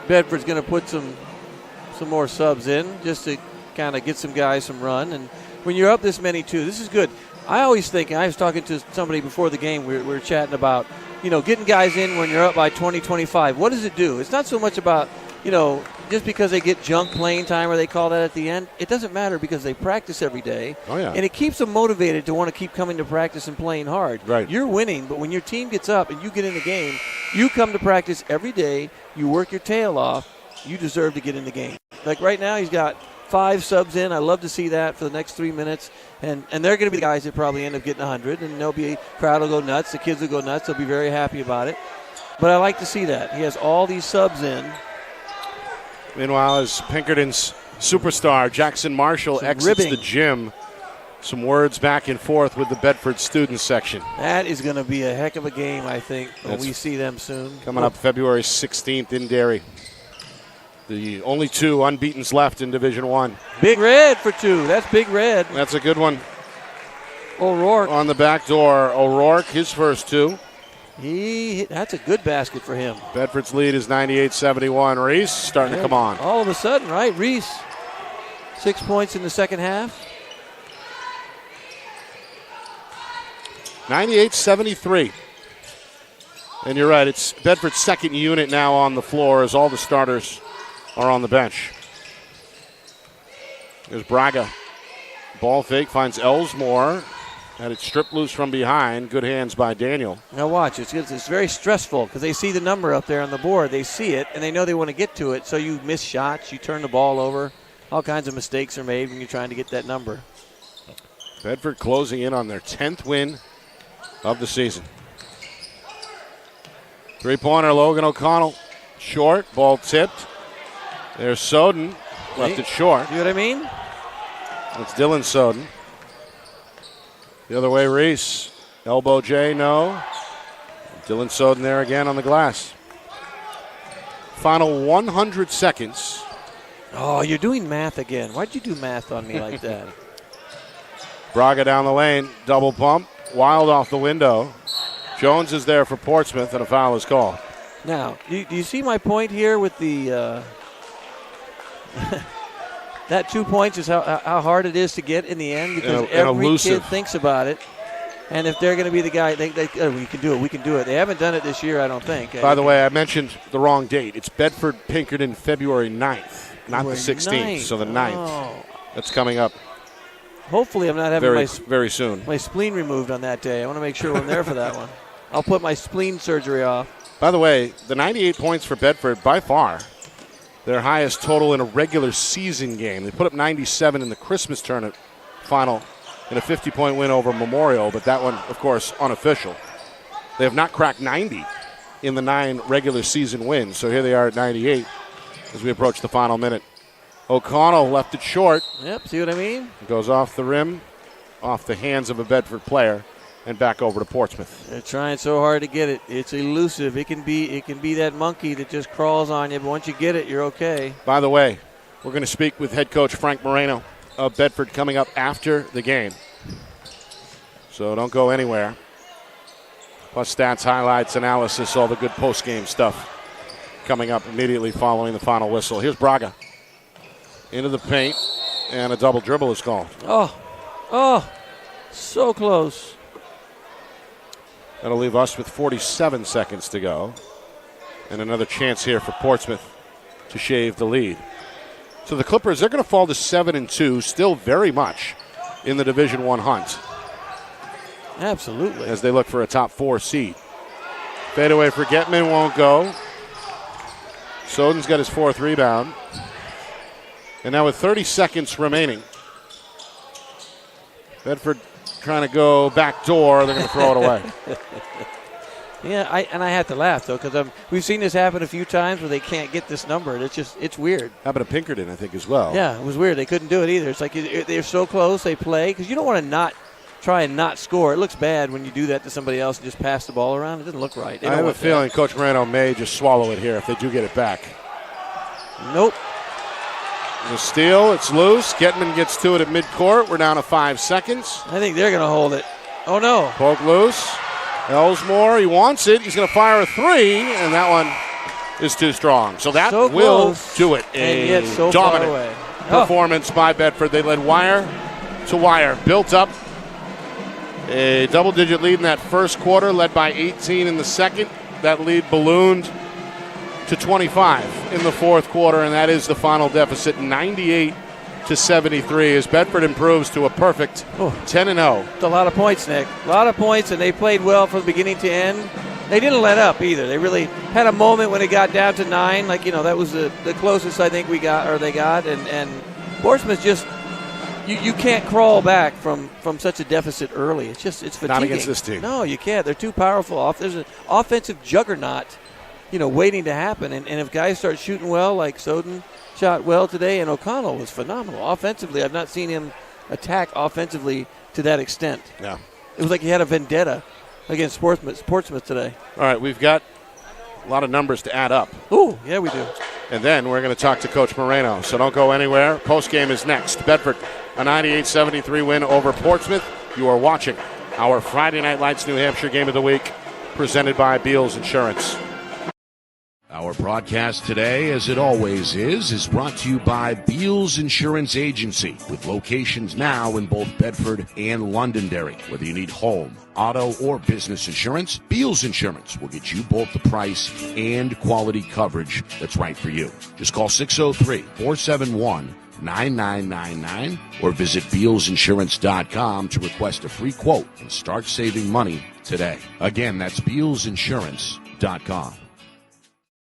Bedford's going to put some more subs in just to kind of get some guys some run. And when you're up this many, too, this is good. I always think, I was talking to somebody before the game, we were chatting about, getting guys in when you're up by 20, 25. What does it do? It's not so much about, just because they get junk playing time or they call that at the end. It doesn't matter because they practice every day. Oh, yeah. And it keeps them motivated to want to keep coming to practice and playing hard. Right. You're winning, but when your team gets up and you get in the game, you come to practice every day, you work your tail off, you deserve to get in the game. Like right now, he's got 5 subs in. I love to see that for the next 3 minutes. And they're going to be the guys that probably end up getting 100, and crowd will go nuts. The kids will go nuts. They'll be very happy about it. But I like to see that. He has all these subs in. Meanwhile, as Pinkerton's superstar, Jackson Marshall, exits the gym, some words back and forth with the Bedford student section. That is going to be a heck of a game, I think, when we see them soon. Coming up February 16th in Derry. The only 2 unbeatens left in Division I. Big red for 2. That's big red. That's a good one. O'Rourke. On the back door, O'Rourke, his first 2. That's a good basket for him. Bedford's lead is 98-71. Reese starting to come on. All of a sudden, right? Reese, 6 points in the second half. 98-73. And you're right, it's Bedford's second unit now on the floor as all the starters are on the bench. There's Braga. Ball fake, finds Ellsmore. Had it stripped loose from behind. Good hands by Daniel. Now watch, it's very stressful because they see the number up there on the board. They see it, and they know they want to get to it, so you miss shots, you turn the ball over. All kinds of mistakes are made when you're trying to get that number. Bedford closing in on their 10th win of the season. Three-pointer, Logan O'Connell. Short, ball tipped. There's Soden, left it short. You know what I mean? It's Dylan Soden. The other way, Reese. Elbow J, no. Dylan Soden there again on the glass. Final 100 seconds. Oh, you're doing math again. Why'd you do math on me like that? Braga down the lane, double pump. Wild off the window. Jones is there for Portsmouth, and a foul is called. Now, do you see my point here with the that 2 points is how hard it is to get in the end because every kid thinks about it. And if they're going to be the guy, we can do it, we can do it. They haven't done it this year, I don't think. By the way, I mentioned the wrong date. It's Bedford Pinkerton February 9th, not the 16th, so the 9th. Oh. That's coming up. Hopefully I'm not having very soon. My spleen removed on that day. I want to make sure I'm there for that one. I'll put my spleen surgery off. By the way, the 98 points for Bedford, by far, their highest total in a regular season game. They put up 97 in the Christmas tournament final in a 50-point win over Memorial, but that one, of course, unofficial. They have not cracked 90 in the 9 regular season wins, so here they are at 98 as we approach the final minute. O'Connell left it short. Yep, see what I mean? It goes off the rim, off the hands of a Bedford player, and back over to Portsmouth. They're trying so hard to get it. It's elusive. It can be that monkey that just crawls on you, but once you get it, you're okay. By the way, we're going to speak with head coach Frank Moreno of Bedford coming up after the game. So don't go anywhere. Plus stats, highlights, analysis, all the good post-game stuff coming up immediately following the final whistle. Here's Braga. Into the paint, and a double dribble is called. Oh, so close. That'll leave us with 47 seconds to go. And another chance here for Portsmouth to shave the lead. So the Clippers, they're going to fall to 7-2, still very much in the Division I hunt. Absolutely. As they look for a top 4 seed. Fadeaway for Getman won't go. Soden's got his 4th rebound. And now with 30 seconds remaining, Bedford trying to go back door. They're going to throw it away. Yeah, I have to laugh, though, because we've seen this happen a few times where they can't get this number. It's weird. Happened to Pinkerton, I think, as well. Yeah, it was weird. They couldn't do it either. It's like they're so close, they play, because you don't want to try and not score. It looks bad when you do that to somebody else and just pass the ball around. It doesn't look right. I have a feeling Coach Moreno may just swallow it here if they do get it back. Nope. The steal, it's loose. Getman gets to it at midcourt. We're down to 5 seconds. I think they're going to hold it. Oh, no. Poke loose. Ellsmore, he wants it. He's going to fire a 3, and that one is too strong. So that will do it. And yet so dominant far away. Performance by Bedford. They led wire to wire. Built up a double-digit lead in that first quarter, led by 18 in the second. That lead ballooned to 25 in the fourth quarter, and that is the final deficit, 98-73, as Bedford improves to a perfect 10-0. It's a lot of points, Nick. A lot of points, and they played well from beginning to end. They didn't let up either. They really had a moment when it got down to 9. That was the closest I think they got, and Portsmouth just you can't crawl back from such a deficit early. It's fatiguing. Not against this team. No, you can't. They're too powerful. There's an offensive juggernaut, waiting to happen. And if guys start shooting well, like Soden shot well today, and O'Connell was phenomenal. Offensively, I've not seen him attack offensively to that extent. Yeah. It was like he had a vendetta against Portsmouth today. All right, we've got a lot of numbers to add up. Ooh, yeah, we do. And then we're going to talk to Coach Moreno, so don't go anywhere. Postgame is next. Bedford, a 98-73 win over Portsmouth. You are watching our Friday Night Lights New Hampshire Game of the Week, presented by Beals Insurance. Our broadcast today, as it always is brought to you by Beals Insurance Agency, with locations now in both Bedford and Londonderry. Whether you need home, auto, or business insurance, Beals Insurance will get you both the price and quality coverage that's right for you. Just call 603-471-9999 or visit BealsInsurance.com to request a free quote and start saving money today. Again, that's BealsInsurance.com.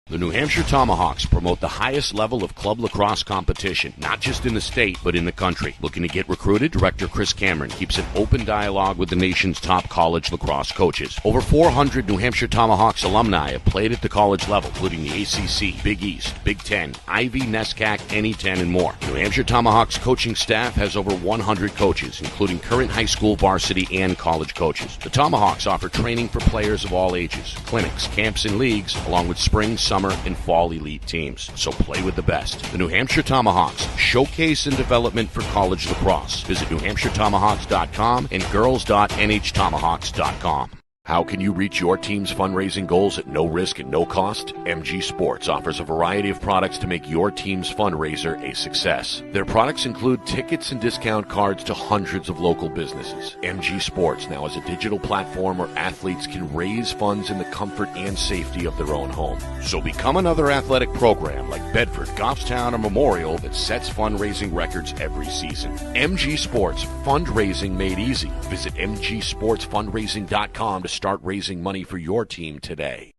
The New Hampshire Tomahawks promote the highest level of club lacrosse competition, not just in the state, but in the country. Looking to get recruited? Director Chris Cameron keeps an open dialogue with the nation's top college lacrosse coaches. Over 400 New Hampshire Tomahawks alumni have played at the college level, including the ACC, Big East, Big Ten, Ivy, NESCAC, NE10, and more. New Hampshire Tomahawks coaching staff has over 100 coaches, including current high school, varsity, and college coaches. The Tomahawks offer training for players of all ages, clinics, camps, and leagues, along with spring, summer, and fall elite teams. So play with the best. The New Hampshire Tomahawks, showcase and development for college lacrosse. Visit NewHampshireTomahawks.com and girls.nhtomahawks.com. How can you reach your team's fundraising goals at no risk and no cost? MG Sports offers a variety of products to make your team's fundraiser a success. Their products include tickets and discount cards to hundreds of local businesses. MG Sports now has a digital platform where athletes can raise funds in the comfort and safety of their own home. So become another athletic program like Bedford, Goffstown, or Memorial that sets fundraising records every season. MG Sports, fundraising made easy. Visit mgsportsfundraising.com to start raising money for your team today.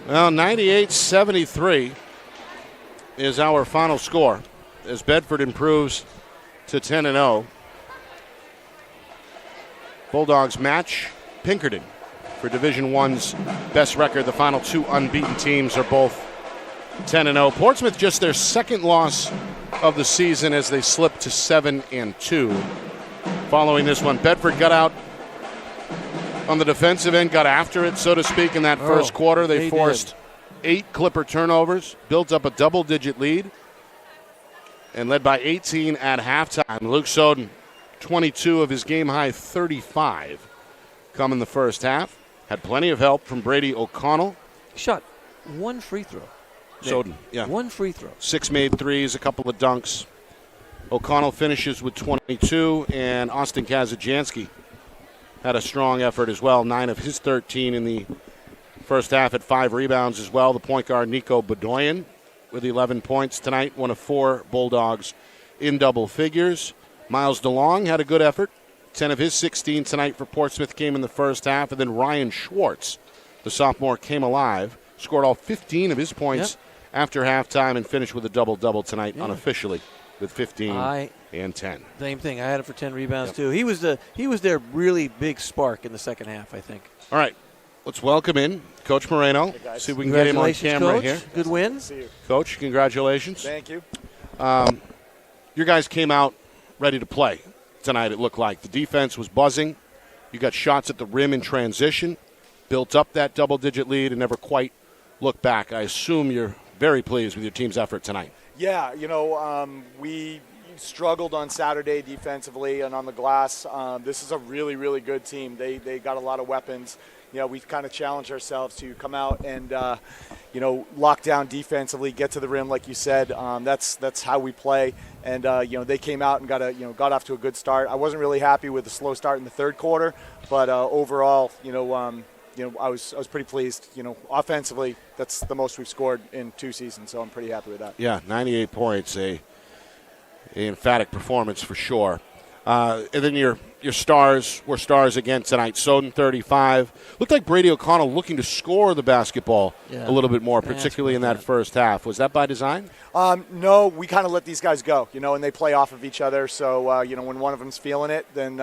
Well, 98-73 is our final score as Bedford improves to 10-0. Bulldogs match Pinkerton for Division I's best record. The final two unbeaten teams are both 10-0. Portsmouth just their second loss of the season as they slipped to 7-2. Following this one, Bedford got out on the defensive end, got after it, so to speak, in that first quarter. They forced 8 Clipper turnovers, built up a double-digit lead, and led by 18 at halftime. Luke Soden, 22 of his game-high 35 come in the first half. Had plenty of help from Brady O'Connell. Shot one free throw. Soden, yeah. One free throw. 6 made threes, a couple of dunks. O'Connell finishes with 22, and Austin Kazajanski had a strong effort as well. 9 of his 13 in the first half at 5 rebounds as well. The point guard, Nico Bedoyan, with 11 points tonight. One of 4 Bulldogs in double figures. Miles DeLong had a good effort. 10 of his 16 tonight for Portsmouth came in the first half. And then Ryan Schwartz, the sophomore, came alive, scored all 15 of his points after halftime, and finished with a double-double tonight unofficially with 15 and 10. Same thing. I had it for 10 rebounds too. He was their really big spark in the second half, I think. All right, let's welcome in Coach Moreno. Hey, see if we can get him on camera Coach. here. Good win. See you. Coach, congratulations. Thank you. Your guys came out ready to play tonight, it looked like. The defense was buzzing. You got shots at the rim in transition, built up that double-digit lead, and never quite looked back. I assume you're very pleased with your team's effort tonight. Yeah, we struggled on Saturday defensively and on the glass. This is a really, really good team. They got a lot of weapons. We kind of challenged ourselves to come out and, lock down defensively, get to the rim, like you said. That's how we play. And, they came out and got off to a good start. I wasn't really happy with the slow start in the third quarter, but overall, I was pretty pleased. Offensively, that's the most we've scored in 2 seasons, so I'm pretty happy with that. Yeah, 98 points, a emphatic performance for sure. And then your stars were stars again tonight. Soden, 35. Looked like Brady O'Connell looking to score the basketball a little bit more, particularly in that first half. Was that by design? No, we kind of let these guys go, and they play off of each other. So, when one of them's feeling it, then,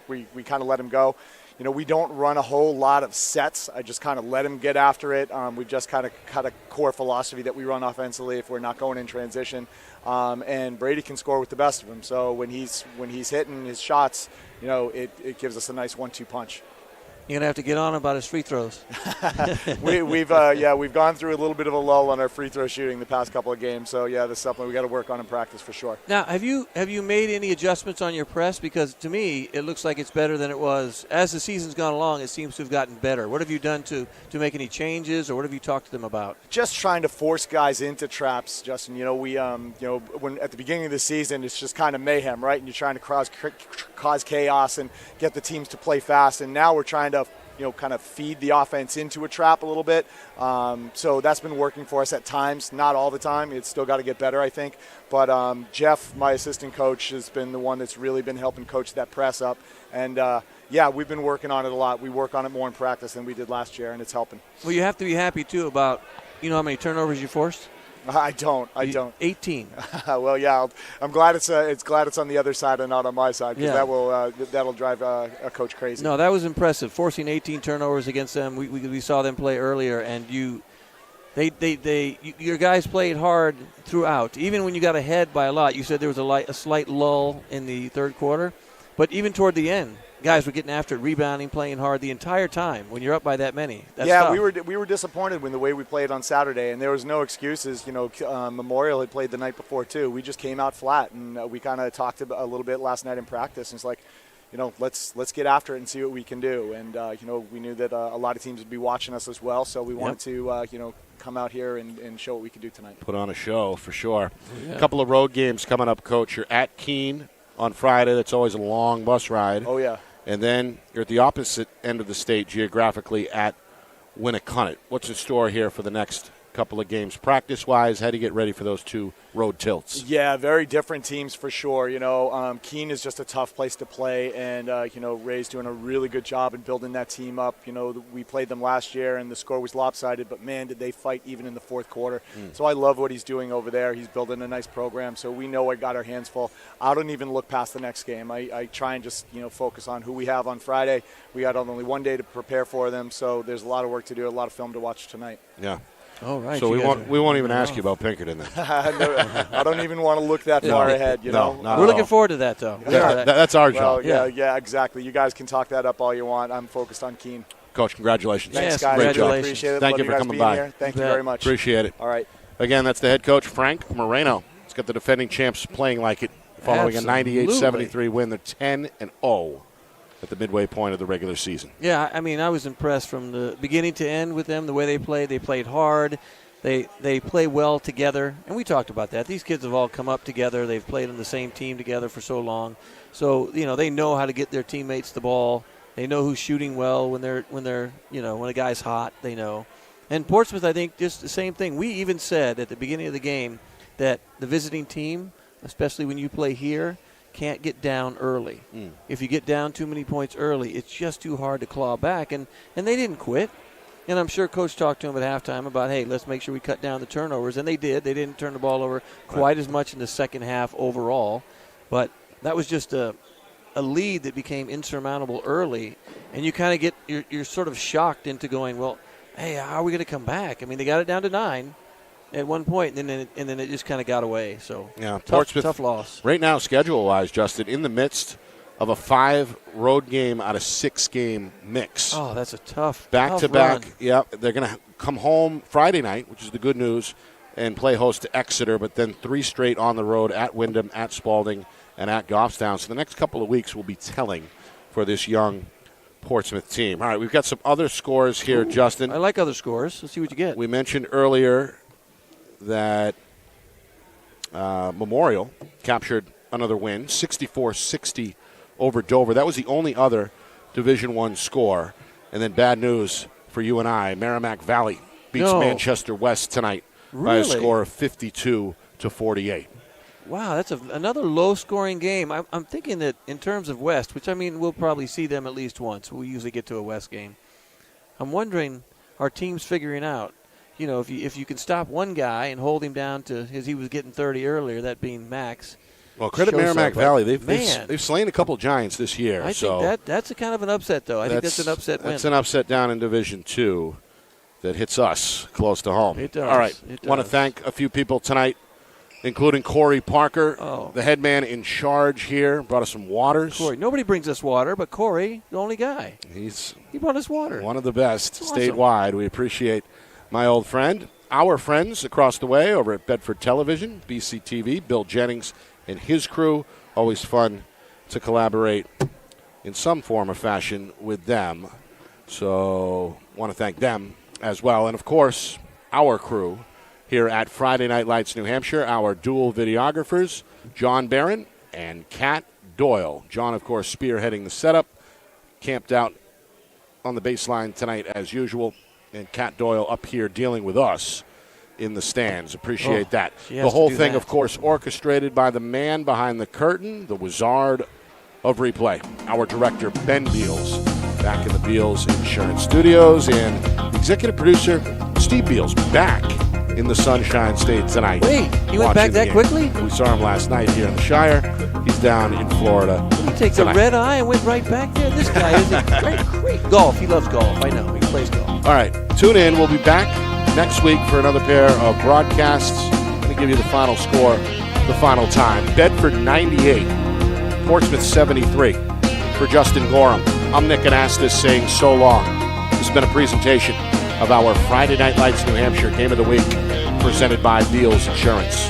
we kind of let them go. We don't run a whole lot of sets. I just kind of let him get after it. We've just kind of got a core philosophy that we run offensively if we're not going in transition. And Brady can score with the best of them. So when he's hitting his shots, it gives us a nice 1-2 punch. You're going to have to get on about his free throws. We've gone through a little bit of a lull on our free throw shooting the past couple of games. So, that's something we got to work on in practice for sure. Now, have you made any adjustments on your press? Because to me, it looks like it's better than it was. As the season's gone along, it seems to have gotten better. What have you done to make any changes, or what have you talked to them about? Just trying to force guys into traps, Justin. When at the beginning of the season, it's just kind of mayhem, right? And you're trying to cause chaos and get the teams to play fast. And now we're trying to kind of feed the offense into a trap a little bit. So that's been working for us at times, not all the time. It's still got to get better, I think. But Jeff, my assistant coach, has been the one that's really been helping coach that press up. And, we've been working on it a lot. We work on it more in practice than we did last year, and it's helping. Well, you have to be happy, too, about, how many turnovers you forced? I don't. 18. Well, yeah, I'm glad it's on the other side and not on my side, because that'll drive a coach crazy. No, that was impressive. Forcing 18 turnovers against them. We saw them play earlier, and your guys played hard throughout. Even when you got ahead by a lot, you said there was a slight lull in the third quarter, but even toward the end, guys were getting after it, rebounding, playing hard the entire time. When you're up by that many, that's tough. we were disappointed with the way we played on Saturday, and there was no excuses. Memorial had played the night before too. We just came out flat, and we kind of talked a little bit last night in practice. And it's like, let's get after it and see what we can do. And we knew that a lot of teams would be watching us as well, so we wanted to come out here and show what we could do tonight. Put on a show for sure. A couple of road games coming up, Coach. You're at Keene on Friday. That's always a long bus ride. Oh yeah. And then you're at the opposite end of the state geographically at Winnicott. What's in store here for the next couple of games? Practice-wise, how do you get ready for those two road tilts? Yeah, very different teams for sure. Keene is just a tough place to play, and, Ray's doing a really good job in building that team up. We played them last year, and the score was lopsided, but, man, did they fight even in the fourth quarter. So I love what he's doing over there. He's building a nice program, so we know I got our hands full. I don't even look past the next game. I try and just, focus on who we have on Friday. We got only one day to prepare for them, so there's a lot of work to do, a lot of film to watch tonight. Yeah. All right. So we won't even ask you about Pinkerton then. No, I don't even want to look that far ahead. We're looking forward to that, though. That's our job. Yeah, exactly. You guys can talk that up all you want. I'm focused on Keene. Coach, congratulations. Thanks, guys. Great job. Appreciate it. Thank Love you for coming by. Here. Thank you very much. Appreciate it. All right. Again, that's the head coach, Frank Moreno. He's got the defending champs playing like it, following a 98-73 win. They're 10-0 at the midway point of the regular season. Yeah, I was impressed from the beginning to end with them, the way they played. They played hard. They play well together, and we talked about that. These kids have all come up together. They've played on the same team together for so long. So, they know how to get their teammates the ball. They know who's shooting well when a guy's hot, they know. And Portsmouth, I think, just the same thing. We even said at the beginning of the game that the visiting team, especially when you play here, can't get down early. If you get down too many points early, it's just too hard to claw back. And they didn't quit. And I'm sure Coach talked to him at halftime about, hey, let's make sure we cut down the turnovers. And they did. They didn't turn the ball over quite as much in the second half overall. But that was just a lead that became insurmountable early. And you kind of you're sort of shocked into going, well, hey, how are we going to come back? They got it down to 9 at one point, and then it just kind of got away. So tough loss. Right now, schedule-wise, Justin, in the midst of a 5 road game out of 6 game mix. Oh, that's a tough back-to-back. Run. Yeah, they're going to come home Friday night, which is the good news, and play host to Exeter, but then 3 straight on the road at Wyndham, at Spalding, and at Goffstown. So the next couple of weeks will be telling for this young Portsmouth team. All right, we've got some other scores here, Justin. I like other scores. Let's see what you get. We mentioned earlier that Memorial captured another win, 64-60 over Dover. That was the only other Division I score. And then bad news for you and I, Merrimack Valley beats Manchester West tonight by a score of 52-48. Wow, that's another low-scoring game. I'm thinking that in terms of West, which, I mean, we'll probably see them at least once. We usually get to a West game. I'm wondering, are teams figuring out, you know, if you can stop one guy and hold him down to, as he was getting 30 earlier, that being Max. Well, credit Merrimack Valley. Man. They've slain a couple Giants this year. I think that's a kind of an upset, though. I think that's an upset win. That's an upset down in Division II that hits us close to home. It does. All right. It Want to does. thank a few people tonight, including Corey Parker, the head man in charge here. Brought us some waters. Corey. Nobody brings us water, but Corey, the only guy. He brought us water. One of the best Awesome. statewide. We appreciate my old friend. Our friends across the way over at Bedford Television, BCTV, Bill Jennings and his crew. Always fun to collaborate in some form or fashion with them. So want to thank them as well. And, of course, our crew here at Friday Night Lights New Hampshire, our dual videographers, John Barron and Kat Doyle. John, of course, spearheading the setup, camped out on the baseline tonight as usual, and Kat Doyle up here dealing with us in the stands. Appreciate that. The whole thing, of course, orchestrated by the man behind the curtain, the wizard of replay, our director, Ben Beals, back in the Beals Insurance Studios, and executive producer, Steve Beals, back in the Sunshine State tonight. Wait, he went back that quickly? We saw him last night here in the Shire. He's down in Florida. He takes a red eye and went right back there. This guy is a great golf. He loves golf. I know. He plays golf. All right, tune in. We'll be back next week for another pair of broadcasts. I'm going to give you the final score, the final time. Bedford 98, Portsmouth 73. For Justin Gorham, I'm Nick Anastas saying so long. This has been a presentation of our Friday Night Lights New Hampshire Game of the Week presented by Beals Insurance.